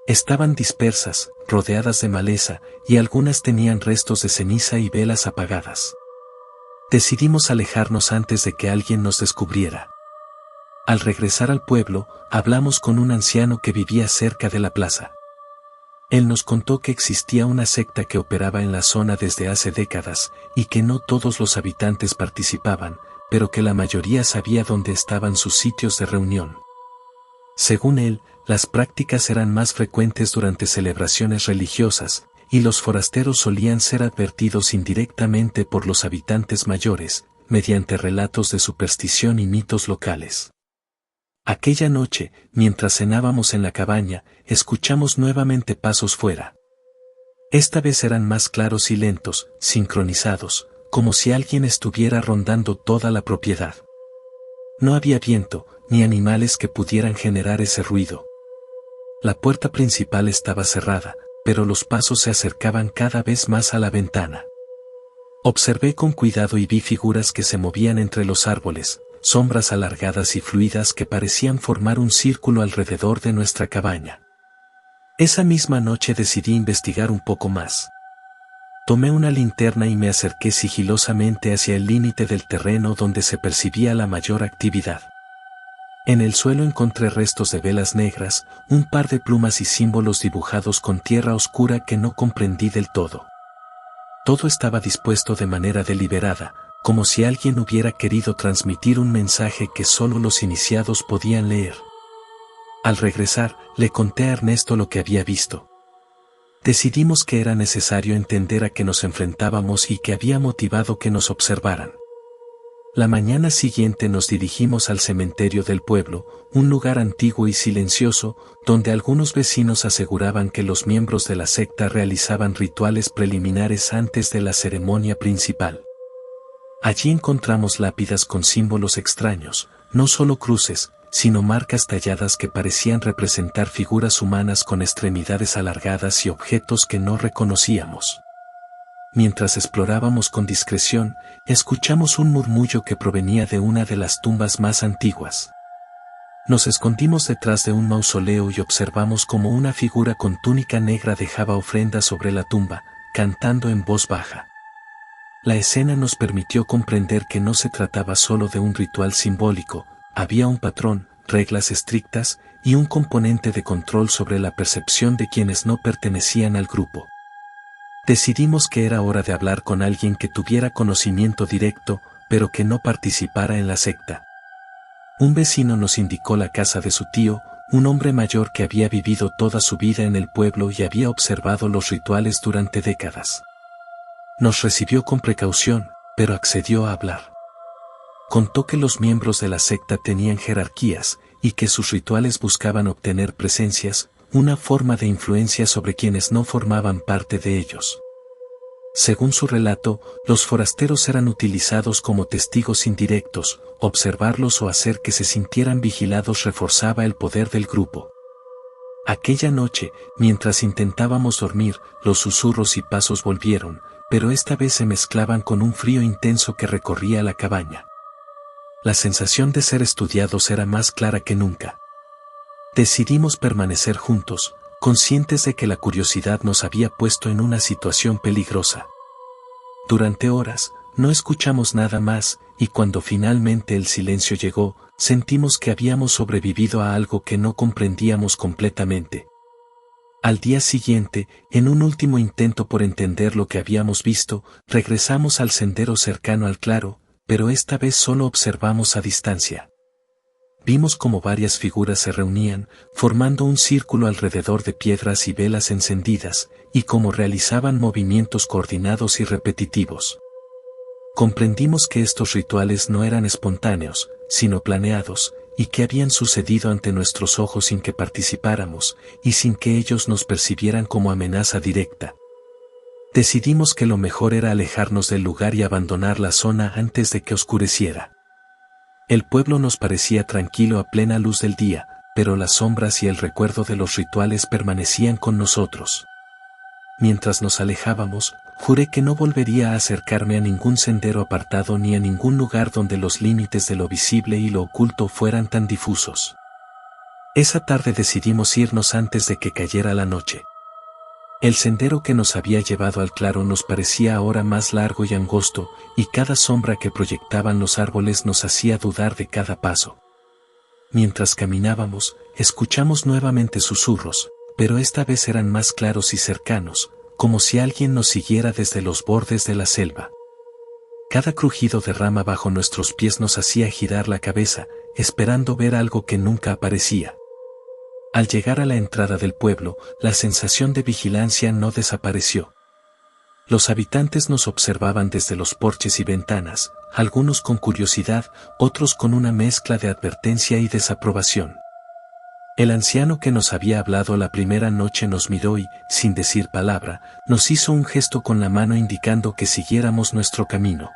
Estaban dispersas, rodeadas de maleza, y algunas tenían restos de ceniza y velas apagadas. Decidimos alejarnos antes de que alguien nos descubriera. Al regresar al pueblo, hablamos con un anciano que vivía cerca de la plaza. Él nos contó que existía una secta que operaba en la zona desde hace décadas, y que no todos los habitantes participaban, pero que la mayoría sabía dónde estaban sus sitios de reunión. Según él, las prácticas eran más frecuentes durante celebraciones religiosas, y los forasteros solían ser advertidos indirectamente por los habitantes mayores, mediante relatos de superstición y mitos locales. Aquella noche, mientras cenábamos en la cabaña, escuchamos nuevamente pasos fuera. Esta vez eran más claros y lentos, sincronizados, como si alguien estuviera rondando toda la propiedad. No había viento, ni animales que pudieran generar ese ruido. La puerta principal estaba cerrada, pero los pasos se acercaban cada vez más a la ventana. Observé con cuidado y vi figuras que se movían entre los árboles, sombras alargadas y fluidas que parecían formar un círculo alrededor de nuestra cabaña. Esa misma noche decidí investigar un poco más. Tomé una linterna y me acerqué sigilosamente hacia el límite del terreno donde se percibía la mayor actividad. En el suelo encontré restos de velas negras, un par de plumas y símbolos dibujados con tierra oscura que no comprendí del todo. Todo estaba dispuesto de manera deliberada, como si alguien hubiera querido transmitir un mensaje que solo los iniciados podían leer. Al regresar, le conté a Ernesto lo que había visto. Decidimos que era necesario entender a qué nos enfrentábamos y que había motivado que nos observaran. La mañana siguiente nos dirigimos al cementerio del pueblo, un lugar antiguo y silencioso, donde algunos vecinos aseguraban que los miembros de la secta realizaban rituales preliminares antes de la ceremonia principal. Allí encontramos lápidas con símbolos extraños, no solo cruces, sino marcas talladas que parecían representar figuras humanas con extremidades alargadas y objetos que no reconocíamos. Mientras explorábamos con discreción, escuchamos un murmullo que provenía de una de las tumbas más antiguas. Nos escondimos detrás de un mausoleo y observamos cómo una figura con túnica negra dejaba ofrenda sobre la tumba, cantando en voz baja. La escena nos permitió comprender que no se trataba solo de un ritual simbólico, había un patrón, reglas estrictas y un componente de control sobre la percepción de quienes no pertenecían al grupo. Decidimos que era hora de hablar con alguien que tuviera conocimiento directo, pero que no participara en la secta. Un vecino nos indicó la casa de su tío, un hombre mayor que había vivido toda su vida en el pueblo y había observado los rituales durante décadas. Nos recibió con precaución, pero accedió a hablar. Contó que los miembros de la secta tenían jerarquías, y que sus rituales buscaban obtener presencias, una forma de influencia sobre quienes no formaban parte de ellos. Según su relato, los forasteros eran utilizados como testigos indirectos, observarlos o hacer que se sintieran vigilados reforzaba el poder del grupo. Aquella noche, mientras intentábamos dormir, los susurros y pasos volvieron, pero esta vez se mezclaban con un frío intenso que recorría la cabaña. La sensación de ser estudiados era más clara que nunca. Decidimos permanecer juntos, conscientes de que la curiosidad nos había puesto en una situación peligrosa. Durante horas, no escuchamos nada más, y cuando finalmente el silencio llegó, sentimos que habíamos sobrevivido a algo que no comprendíamos completamente. Al día siguiente, en un último intento por entender lo que habíamos visto, regresamos al sendero cercano al claro, pero esta vez solo observamos a distancia. Vimos como varias figuras se reunían, formando un círculo alrededor de piedras y velas encendidas, y cómo realizaban movimientos coordinados y repetitivos. Comprendimos que estos rituales no eran espontáneos, sino planeados, y que habían sucedido ante nuestros ojos sin que participáramos, y sin que ellos nos percibieran como amenaza directa. Decidimos que lo mejor era alejarnos del lugar y abandonar la zona antes de que oscureciera. El pueblo nos parecía tranquilo a plena luz del día, pero las sombras y el recuerdo de los rituales permanecían con nosotros. Mientras nos alejábamos, juré que no volvería a acercarme a ningún sendero apartado ni a ningún lugar donde los límites de lo visible y lo oculto fueran tan difusos. Esa tarde decidimos irnos antes de que cayera la noche. El sendero que nos había llevado al claro nos parecía ahora más largo y angosto, y cada sombra que proyectaban los árboles nos hacía dudar de cada paso. Mientras caminábamos, escuchamos nuevamente susurros, pero esta vez eran más claros y cercanos, como si alguien nos siguiera desde los bordes de la selva. Cada crujido de rama bajo nuestros pies nos hacía girar la cabeza, esperando ver algo que nunca aparecía. Al llegar a la entrada del pueblo, la sensación de vigilancia no desapareció. Los habitantes nos observaban desde los porches y ventanas, algunos con curiosidad, otros con una mezcla de advertencia y desaprobación. El anciano que nos había hablado la primera noche nos miró y, sin decir palabra, nos hizo un gesto con la mano indicando que siguiéramos nuestro camino.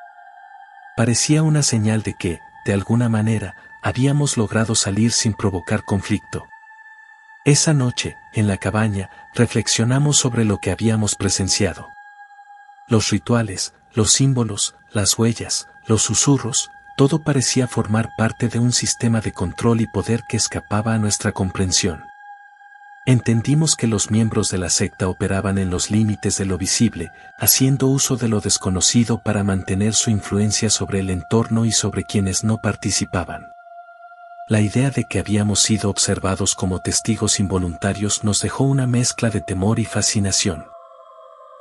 Parecía una señal de que, de alguna manera, habíamos logrado salir sin provocar conflicto. Esa noche, en la cabaña, reflexionamos sobre lo que habíamos presenciado. Los rituales, los símbolos, las huellas, los susurros, todo parecía formar parte de un sistema de control y poder que escapaba a nuestra comprensión. Entendimos que los miembros de la secta operaban en los límites de lo visible, haciendo uso de lo desconocido para mantener su influencia sobre el entorno y sobre quienes no participaban. La idea de que habíamos sido observados como testigos involuntarios nos dejó una mezcla de temor y fascinación.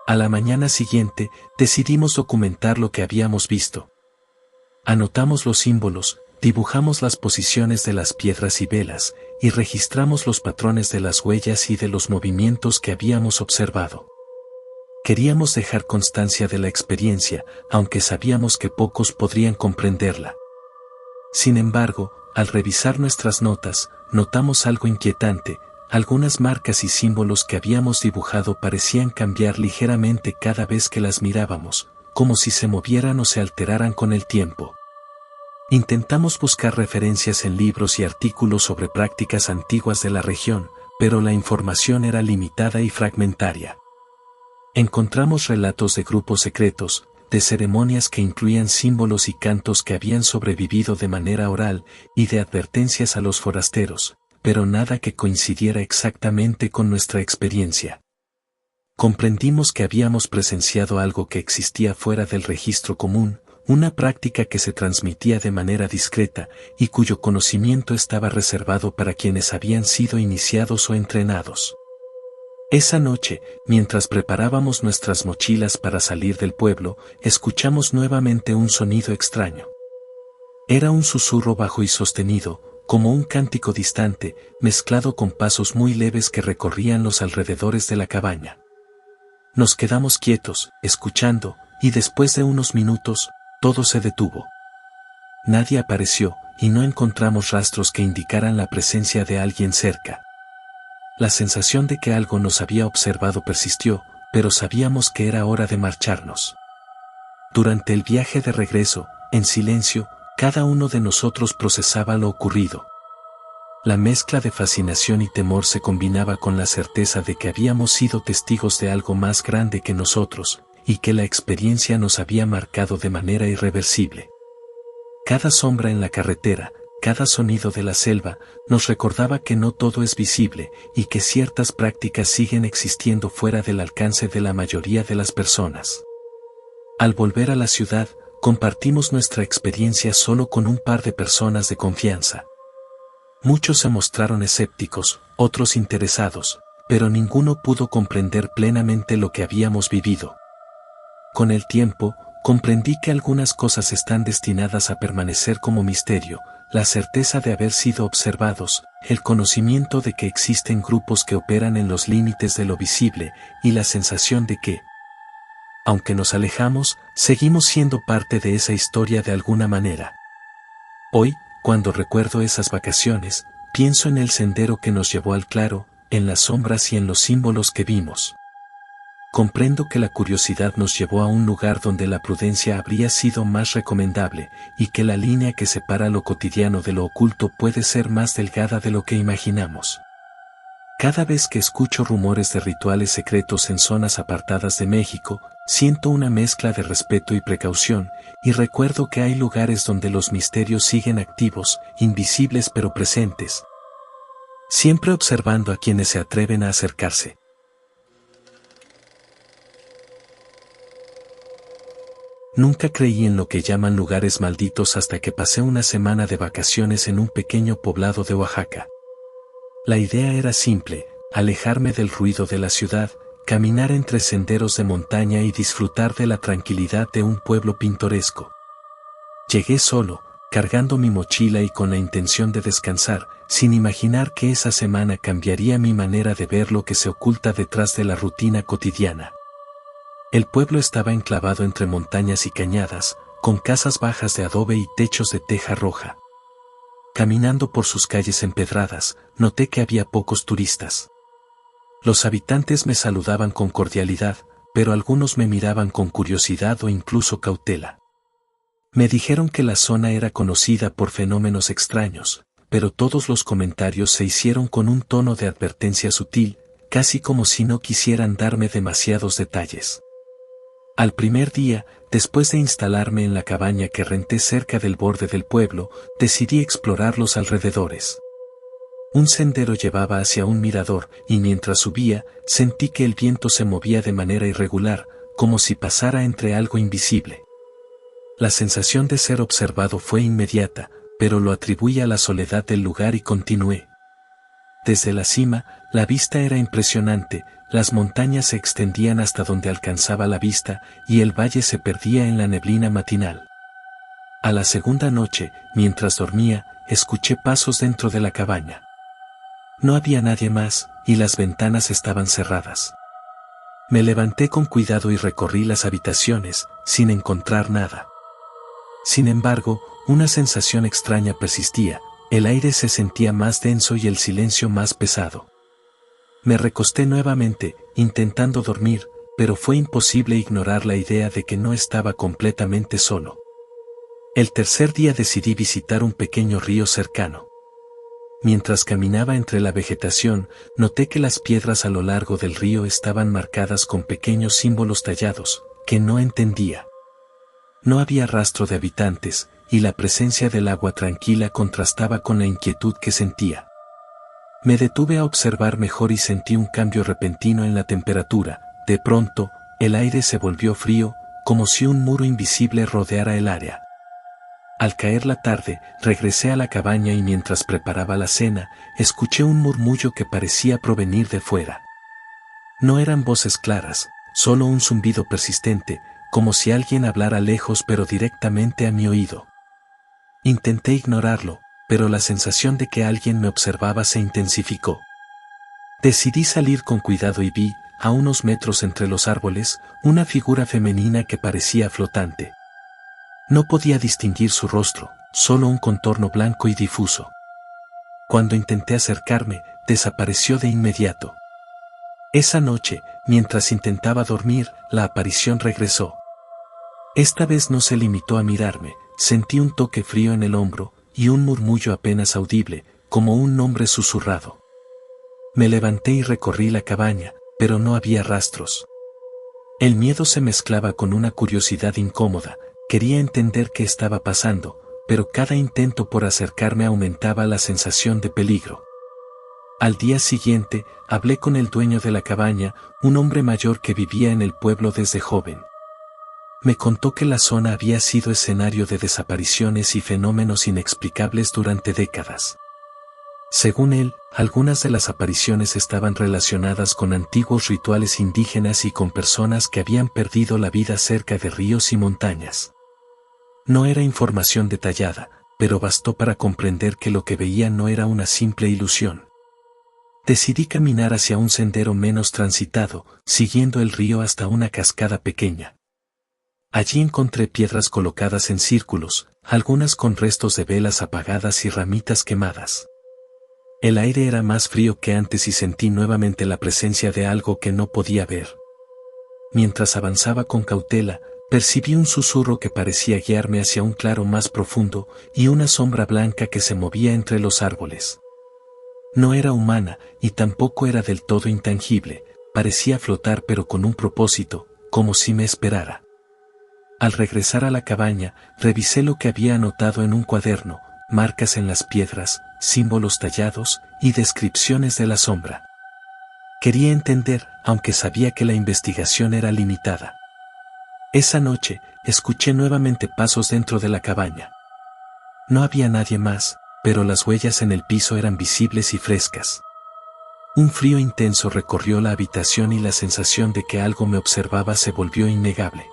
A la mañana siguiente, decidimos documentar lo que habíamos visto. Anotamos los símbolos, dibujamos las posiciones de las piedras y velas, y registramos los patrones de las huellas y de los movimientos que habíamos observado. Queríamos dejar constancia de la experiencia, aunque sabíamos que pocos podrían comprenderla. Sin embargo, al revisar nuestras notas, notamos algo inquietante. Algunas marcas y símbolos que habíamos dibujado parecían cambiar ligeramente cada vez que las mirábamos, como si se movieran o se alteraran con el tiempo. Intentamos buscar referencias en libros y artículos sobre prácticas antiguas de la región, pero la información era limitada y fragmentaria. Encontramos relatos de grupos secretos, de ceremonias que incluían símbolos y cantos que habían sobrevivido de manera oral, y de advertencias a los forasteros, pero nada que coincidiera exactamente con nuestra experiencia. Comprendimos que habíamos presenciado algo que existía fuera del registro común, una práctica que se transmitía de manera discreta y cuyo conocimiento estaba reservado para quienes habían sido iniciados o entrenados. Esa noche, mientras preparábamos nuestras mochilas para salir del pueblo, escuchamos nuevamente un sonido extraño. Era un susurro bajo y sostenido, como un cántico distante, mezclado con pasos muy leves que recorrían los alrededores de la cabaña. Nos quedamos quietos, escuchando, y después de unos minutos, todo se detuvo. Nadie apareció, y no encontramos rastros que indicaran la presencia de alguien cerca. La sensación de que algo nos había observado persistió, pero sabíamos que era hora de marcharnos. Durante el viaje de regreso, en silencio, cada uno de nosotros procesaba lo ocurrido. La mezcla de fascinación y temor se combinaba con la certeza de que habíamos sido testigos de algo más grande que nosotros, y que la experiencia nos había marcado de manera irreversible. Cada sombra en la carretera, cada sonido de la selva, nos recordaba que no todo es visible, y que ciertas prácticas siguen existiendo fuera del alcance de la mayoría de las personas. Al volver a la ciudad, compartimos nuestra experiencia solo con un par de personas de confianza. Muchos se mostraron escépticos, otros interesados, pero ninguno pudo comprender plenamente lo que habíamos vivido. Con el tiempo, comprendí que algunas cosas están destinadas a permanecer como misterio: la certeza de haber sido observados, el conocimiento de que existen grupos que operan en los límites de lo visible, y la sensación de que, aunque nos alejamos, seguimos siendo parte de esa historia de alguna manera. Hoy, cuando recuerdo esas vacaciones, pienso en el sendero que nos llevó al claro, en las sombras y en los símbolos que vimos. Comprendo que la curiosidad nos llevó a un lugar donde la prudencia habría sido más recomendable, y que la línea que separa lo cotidiano de lo oculto puede ser más delgada de lo que imaginamos. Cada vez que escucho rumores de rituales secretos en zonas apartadas de México, siento una mezcla de respeto y precaución, y recuerdo que hay lugares donde los misterios siguen activos, invisibles pero presentes, siempre observando a quienes se atreven a acercarse. Nunca creí en lo que llaman lugares malditos hasta que pasé una semana de vacaciones en un pequeño poblado de Oaxaca. La idea era simple: alejarme del ruido de la ciudad, caminar entre senderos de montaña y disfrutar de la tranquilidad de un pueblo pintoresco. Llegué solo, cargando mi mochila y con la intención de descansar, sin imaginar que esa semana cambiaría mi manera de ver lo que se oculta detrás de la rutina cotidiana. El pueblo estaba enclavado entre montañas y cañadas, con casas bajas de adobe y techos de teja roja. Caminando por sus calles empedradas, noté que había pocos turistas. Los habitantes me saludaban con cordialidad, pero algunos me miraban con curiosidad o incluso cautela. Me dijeron que la zona era conocida por fenómenos extraños, pero todos los comentarios se hicieron con un tono de advertencia sutil, casi como si no quisieran darme demasiados detalles. Al primer día, después de instalarme en la cabaña que renté cerca del borde del pueblo, decidí explorar los alrededores. Un sendero llevaba hacia un mirador, y mientras subía, sentí que el viento se movía de manera irregular, como si pasara entre algo invisible. La sensación de ser observado fue inmediata, pero lo atribuí a la soledad del lugar y continué. Desde la cima, la vista era impresionante, las montañas se extendían hasta donde alcanzaba la vista, y el valle se perdía en la neblina matinal. A la segunda noche, mientras dormía, escuché pasos dentro de la cabaña. No había nadie más, y las ventanas estaban cerradas. Me levanté con cuidado y recorrí las habitaciones, sin encontrar nada. Sin embargo, una sensación extraña persistía, el aire se sentía más denso y el silencio más pesado. Me recosté nuevamente, intentando dormir, pero fue imposible ignorar la idea de que no estaba completamente solo. El tercer día decidí visitar un pequeño río cercano. Mientras caminaba entre la vegetación, noté que las piedras a lo largo del río estaban marcadas con pequeños símbolos tallados, que no entendía. No había rastro de habitantes, y la presencia del agua tranquila contrastaba con la inquietud que sentía. Me detuve a observar mejor y sentí un cambio repentino en la temperatura. De pronto, el aire se volvió frío, como si un muro invisible rodeara el área. Al caer la tarde, regresé a la cabaña y mientras preparaba la cena, escuché un murmullo que parecía provenir de fuera. No eran voces claras, solo un zumbido persistente, como si alguien hablara lejos pero directamente a mi oído. Intenté ignorarlo, pero la sensación de que alguien me observaba se intensificó. Decidí salir con cuidado y vi, a unos metros entre los árboles, una figura femenina que parecía flotante. No podía distinguir su rostro, solo un contorno blanco y difuso. Cuando intenté acercarme, desapareció de inmediato. Esa noche, mientras intentaba dormir, la aparición regresó. Esta vez no se limitó a mirarme, sentí un toque frío en el hombro, y un murmullo apenas audible, como un nombre susurrado. Me levanté y recorrí la cabaña, pero no había rastros. El miedo se mezclaba con una curiosidad incómoda. Quería entender qué estaba pasando, pero cada intento por acercarme aumentaba la sensación de peligro. Al día siguiente, hablé con el dueño de la cabaña, un hombre mayor que vivía en el pueblo desde joven. Me contó que la zona había sido escenario de desapariciones y fenómenos inexplicables durante décadas. Según él, algunas de las apariciones estaban relacionadas con antiguos rituales indígenas y con personas que habían perdido la vida cerca de ríos y montañas. No era información detallada, pero bastó para comprender que lo que veía no era una simple ilusión. Decidí caminar hacia un sendero menos transitado, siguiendo el río hasta una cascada pequeña. Allí encontré piedras colocadas en círculos, algunas con restos de velas apagadas y ramitas quemadas. El aire era más frío que antes y sentí nuevamente la presencia de algo que no podía ver. Mientras avanzaba con cautela, percibí un susurro que parecía guiarme hacia un claro más profundo y una sombra blanca que se movía entre los árboles. No era humana y tampoco era del todo intangible, parecía flotar pero con un propósito, como si me esperara. Al regresar a la cabaña, revisé lo que había anotado en un cuaderno, marcas en las piedras, símbolos tallados y descripciones de la sombra. Quería entender, aunque sabía que la investigación era limitada. Esa noche, escuché nuevamente pasos dentro de la cabaña. No había nadie más, pero las huellas en el piso eran visibles y frescas. Un frío intenso recorrió la habitación y la sensación de que algo me observaba se volvió innegable.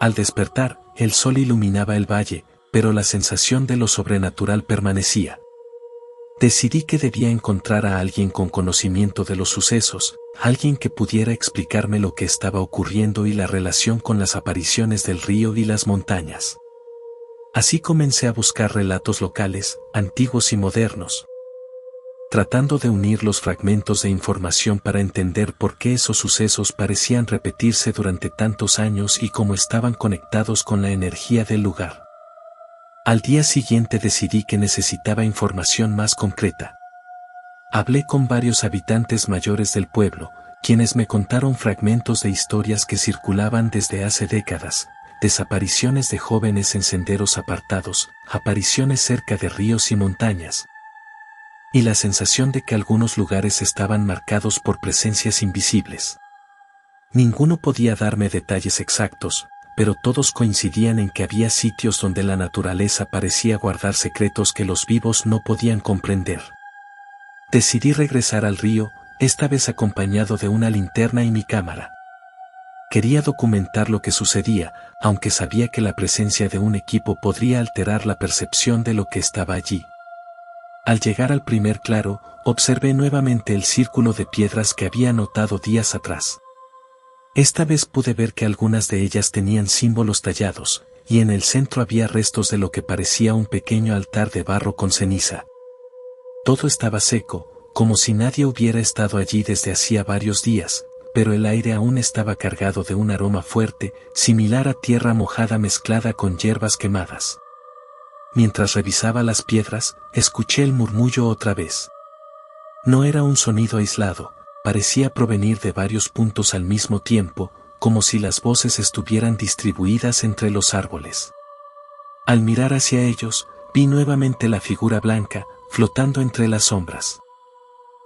Al despertar, el sol iluminaba el valle, pero la sensación de lo sobrenatural permanecía. Decidí que debía encontrar a alguien con conocimiento de los sucesos, alguien que pudiera explicarme lo que estaba ocurriendo y la relación con las apariciones del río y las montañas. Así comencé a buscar relatos locales, antiguos y modernos, tratando de unir los fragmentos de información para entender por qué esos sucesos parecían repetirse durante tantos años y cómo estaban conectados con la energía del lugar. Al día siguiente decidí que necesitaba información más concreta. Hablé con varios habitantes mayores del pueblo, quienes me contaron fragmentos de historias que circulaban desde hace décadas, desapariciones de jóvenes en senderos apartados, apariciones cerca de ríos y montañas, y la sensación de que algunos lugares estaban marcados por presencias invisibles. Ninguno podía darme detalles exactos, pero todos coincidían en que había sitios donde la naturaleza parecía guardar secretos que los vivos no podían comprender. Decidí regresar al río, esta vez acompañado de una linterna y mi cámara. Quería documentar lo que sucedía, aunque sabía que la presencia de un equipo podría alterar la percepción de lo que estaba allí. Al llegar al primer claro, observé nuevamente el círculo de piedras que había notado días atrás. Esta vez pude ver que algunas de ellas tenían símbolos tallados, y en el centro había restos de lo que parecía un pequeño altar de barro con ceniza. Todo estaba seco, como si nadie hubiera estado allí desde hacía varios días, pero el aire aún estaba cargado de un aroma fuerte, similar a tierra mojada mezclada con hierbas quemadas. Mientras revisaba las piedras, escuché el murmullo otra vez. No era un sonido aislado, parecía provenir de varios puntos al mismo tiempo, como si las voces estuvieran distribuidas entre los árboles. Al mirar hacia ellos, vi nuevamente la figura blanca, flotando entre las sombras.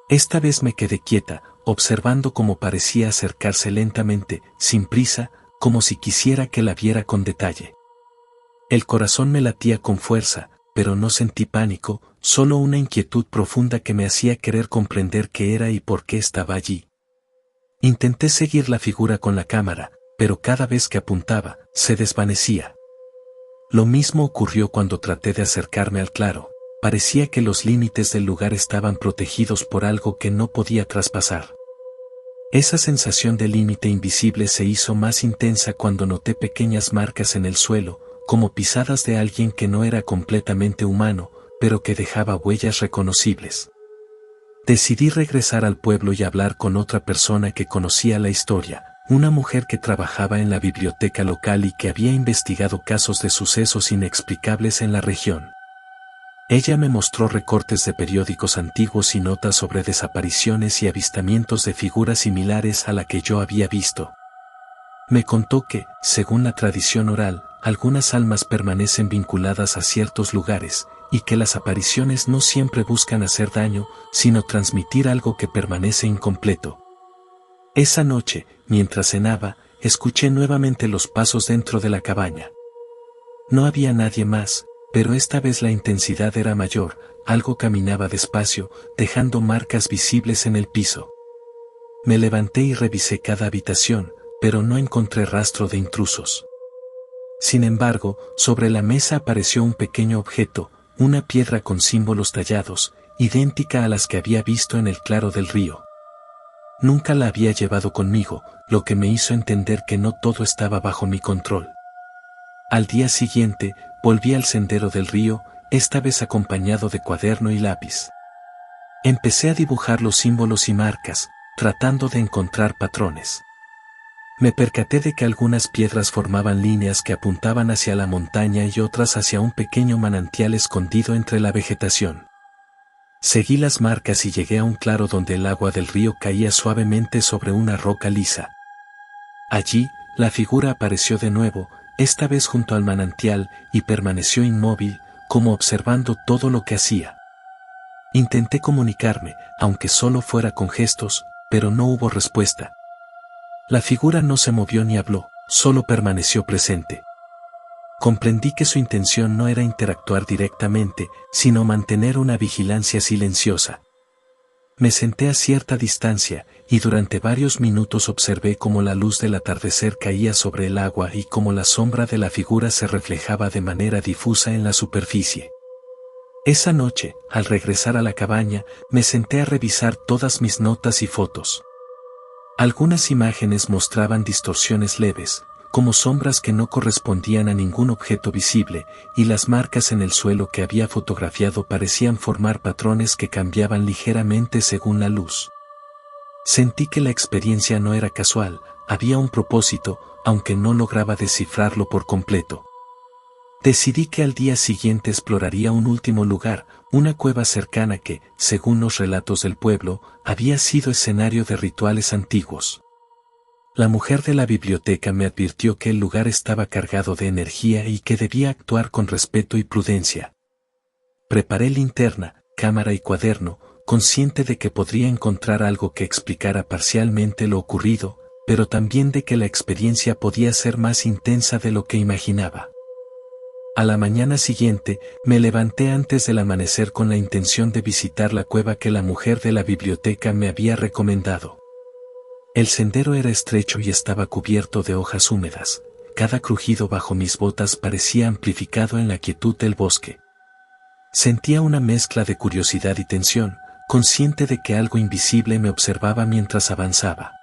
Esta vez me quedé quieta, observando cómo parecía acercarse lentamente, sin prisa, como si quisiera que la viera con detalle. El corazón me latía con fuerza, pero no sentí pánico, solo una inquietud profunda que me hacía querer comprender qué era y por qué estaba allí. Intenté seguir la figura con la cámara, pero cada vez que apuntaba, se desvanecía. Lo mismo ocurrió cuando traté de acercarme al claro. Parecía que los límites del lugar estaban protegidos por algo que no podía traspasar. Esa sensación de límite invisible se hizo más intensa cuando noté pequeñas marcas en el suelo, como pisadas de alguien que no era completamente humano, pero que dejaba huellas reconocibles. Decidí regresar al pueblo y hablar con otra persona que conocía la historia, una mujer que trabajaba en la biblioteca local y que había investigado casos de sucesos inexplicables en la región. Ella me mostró recortes de periódicos antiguos y notas sobre desapariciones y avistamientos de figuras similares a la que yo había visto. Me contó que, según la tradición oral, algunas almas permanecen vinculadas a ciertos lugares, y que las apariciones no siempre buscan hacer daño, sino transmitir algo que permanece incompleto. Esa noche, mientras cenaba, escuché nuevamente los pasos dentro de la cabaña. No había nadie más, pero esta vez la intensidad era mayor, algo caminaba despacio, dejando marcas visibles en el piso. Me levanté y revisé cada habitación, pero no encontré rastro de intrusos. Sin embargo, sobre la mesa apareció un pequeño objeto, una piedra con símbolos tallados, idéntica a las que había visto en el claro del río. Nunca la había llevado conmigo, lo que me hizo entender que no todo estaba bajo mi control. Al día siguiente, volví al sendero del río, esta vez acompañado de cuaderno y lápiz. Empecé a dibujar los símbolos y marcas, tratando de encontrar patrones. Me percaté de que algunas piedras formaban líneas que apuntaban hacia la montaña y otras hacia un pequeño manantial escondido entre la vegetación. Seguí las marcas y llegué a un claro donde el agua del río caía suavemente sobre una roca lisa. Allí, la figura apareció de nuevo, esta vez junto al manantial, y permaneció inmóvil, como observando todo lo que hacía. Intenté comunicarme, aunque solo fuera con gestos, pero no hubo respuesta. La figura no se movió ni habló, solo permaneció presente. Comprendí que su intención no era interactuar directamente, sino mantener una vigilancia silenciosa. Me senté a cierta distancia, y durante varios minutos observé cómo la luz del atardecer caía sobre el agua y cómo la sombra de la figura se reflejaba de manera difusa en la superficie. Esa noche, al regresar a la cabaña, me senté a revisar todas mis notas y fotos. Algunas imágenes mostraban distorsiones leves, como sombras que no correspondían a ningún objeto visible, y las marcas en el suelo que había fotografiado parecían formar patrones que cambiaban ligeramente según la luz. Sentí que la experiencia no era casual, había un propósito, aunque no lograba descifrarlo por completo. Decidí que al día siguiente exploraría un último lugar, una cueva cercana que, según los relatos del pueblo, había sido escenario de rituales antiguos. La mujer de la biblioteca me advirtió que el lugar estaba cargado de energía y que debía actuar con respeto y prudencia. Preparé linterna, cámara y cuaderno, consciente de que podría encontrar algo que explicara parcialmente lo ocurrido, pero también de que la experiencia podía ser más intensa de lo que imaginaba. A la mañana siguiente, me levanté antes del amanecer con la intención de visitar la cueva que la mujer de la biblioteca me había recomendado. El sendero era estrecho y estaba cubierto de hojas húmedas. Cada crujido bajo mis botas parecía amplificado en la quietud del bosque. Sentía una mezcla de curiosidad y tensión, consciente de que algo invisible me observaba mientras avanzaba.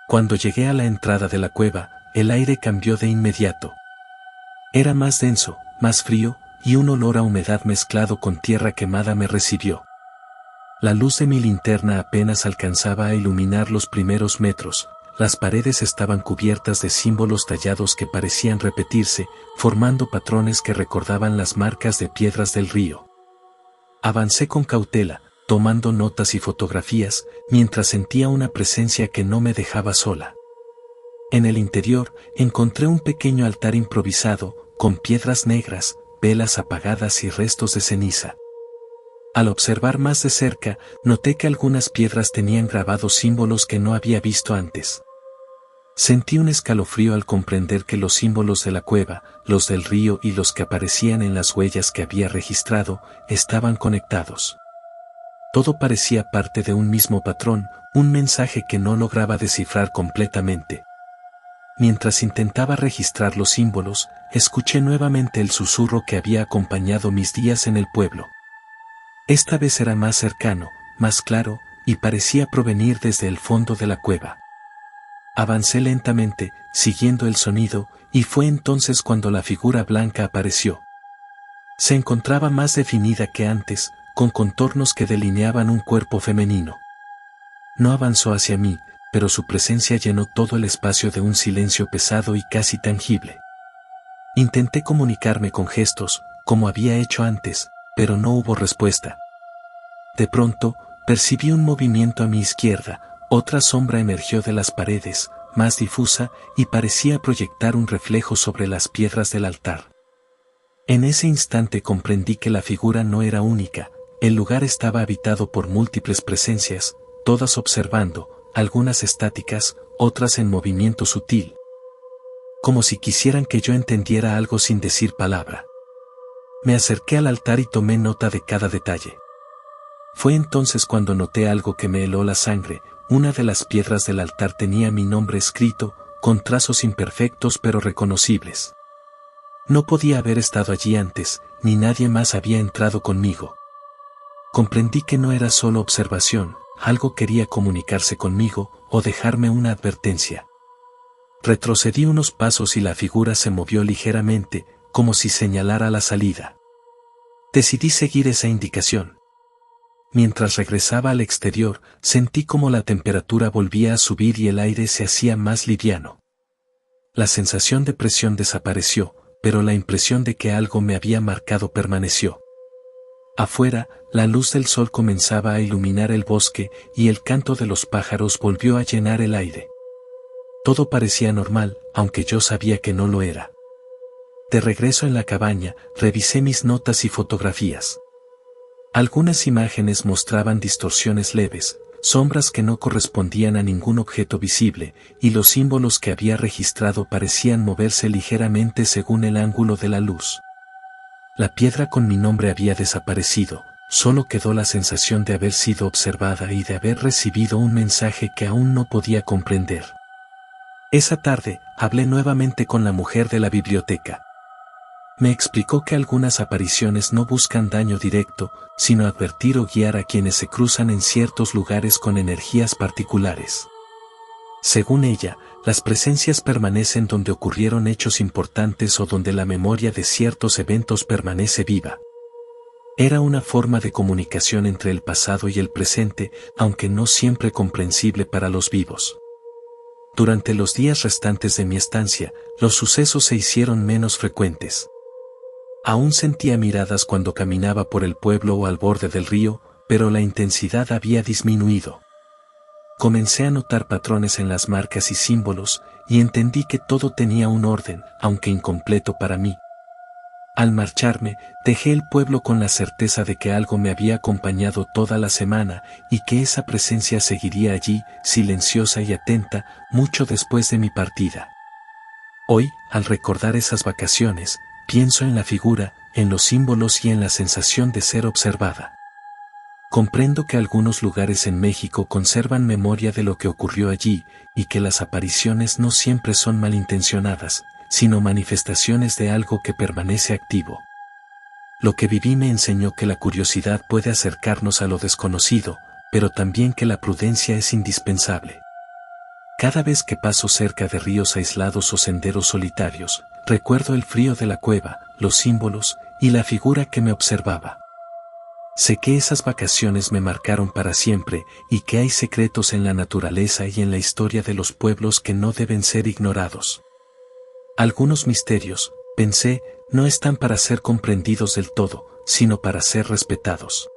Cuando llegué a la entrada de la cueva, el aire cambió de inmediato. Era más denso, más frío, y un olor a humedad mezclado con tierra quemada me recibió. La luz de mi linterna apenas alcanzaba a iluminar los primeros metros. Las paredes estaban cubiertas de símbolos tallados que parecían repetirse, formando patrones que recordaban las marcas de piedras del río. Avancé con cautela, tomando notas y fotografías, mientras sentía una presencia que no me dejaba sola. En el interior, encontré un pequeño altar improvisado, con piedras negras, velas apagadas y restos de ceniza. Al observar más de cerca, noté que algunas piedras tenían grabados símbolos que no había visto antes. Sentí un escalofrío al comprender que los símbolos de la cueva, los del río y los que aparecían en las huellas que había registrado, estaban conectados. Todo parecía parte de un mismo patrón, un mensaje que no lograba descifrar completamente. Mientras intentaba registrar los símbolos, escuché nuevamente el susurro que había acompañado mis días en el pueblo. Esta vez era más cercano, más claro, y parecía provenir desde el fondo de la cueva. Avancé lentamente, siguiendo el sonido, y fue entonces cuando la figura blanca apareció. Se encontraba más definida que antes, con contornos que delineaban un cuerpo femenino. No avanzó hacia mí, pero su presencia llenó todo el espacio de un silencio pesado y casi tangible. Intenté comunicarme con gestos, como había hecho antes, pero no hubo respuesta. De pronto, percibí un movimiento a mi izquierda, otra sombra emergió de las paredes, más difusa, y parecía proyectar un reflejo sobre las piedras del altar. En ese instante comprendí que la figura no era única, el lugar estaba habitado por múltiples presencias, todas observando, algunas estáticas, otras en movimiento sutil. Como si quisieran que yo entendiera algo sin decir palabra. Me acerqué al altar y tomé nota de cada detalle. Fue entonces cuando noté algo que me heló la sangre. Una de las piedras del altar tenía mi nombre escrito, con trazos imperfectos pero reconocibles. No podía haber estado allí antes, ni nadie más había entrado conmigo. Comprendí que no era solo observación, algo quería comunicarse conmigo, o dejarme una advertencia. Retrocedí unos pasos y la figura se movió ligeramente, como si señalara la salida. Decidí seguir esa indicación. Mientras regresaba al exterior, sentí como la temperatura volvía a subir y el aire se hacía más liviano. La sensación de presión desapareció, pero la impresión de que algo me había marcado permaneció. Afuera, la luz del sol comenzaba a iluminar el bosque y el canto de los pájaros volvió a llenar el aire. Todo parecía normal, aunque yo sabía que no lo era. De regreso en la cabaña, revisé mis notas y fotografías. Algunas imágenes mostraban distorsiones leves, sombras que no correspondían a ningún objeto visible, y los símbolos que había registrado parecían moverse ligeramente según el ángulo de la luz. La piedra con mi nombre había desaparecido, solo quedó la sensación de haber sido observada y de haber recibido un mensaje que aún no podía comprender. Esa tarde, hablé nuevamente con la mujer de la biblioteca. Me explicó que algunas apariciones no buscan daño directo, sino advertir o guiar a quienes se cruzan en ciertos lugares con energías particulares. Según ella, las presencias permanecen donde ocurrieron hechos importantes o donde la memoria de ciertos eventos permanece viva. Era una forma de comunicación entre el pasado y el presente, aunque no siempre comprensible para los vivos. Durante los días restantes de mi estancia, los sucesos se hicieron menos frecuentes. Aún sentía miradas cuando caminaba por el pueblo o al borde del río, pero la intensidad había disminuido. Comencé a notar patrones en las marcas y símbolos, y entendí que todo tenía un orden, aunque incompleto para mí. Al marcharme, dejé el pueblo con la certeza de que algo me había acompañado toda la semana y que esa presencia seguiría allí, silenciosa y atenta, mucho después de mi partida. Hoy, al recordar esas vacaciones, pienso en la figura, en los símbolos y en la sensación de ser observada. Comprendo que algunos lugares en México conservan memoria de lo que ocurrió allí, y que las apariciones no siempre son malintencionadas, sino manifestaciones de algo que permanece activo. Lo que viví me enseñó que la curiosidad puede acercarnos a lo desconocido, pero también que la prudencia es indispensable. Cada vez que paso cerca de ríos aislados o senderos solitarios, recuerdo el frío de la cueva, los símbolos y la figura que me observaba. Sé que esas vacaciones me marcaron para siempre y que hay secretos en la naturaleza y en la historia de los pueblos que no deben ser ignorados. Algunos misterios, pensé, no están para ser comprendidos del todo, sino para ser respetados.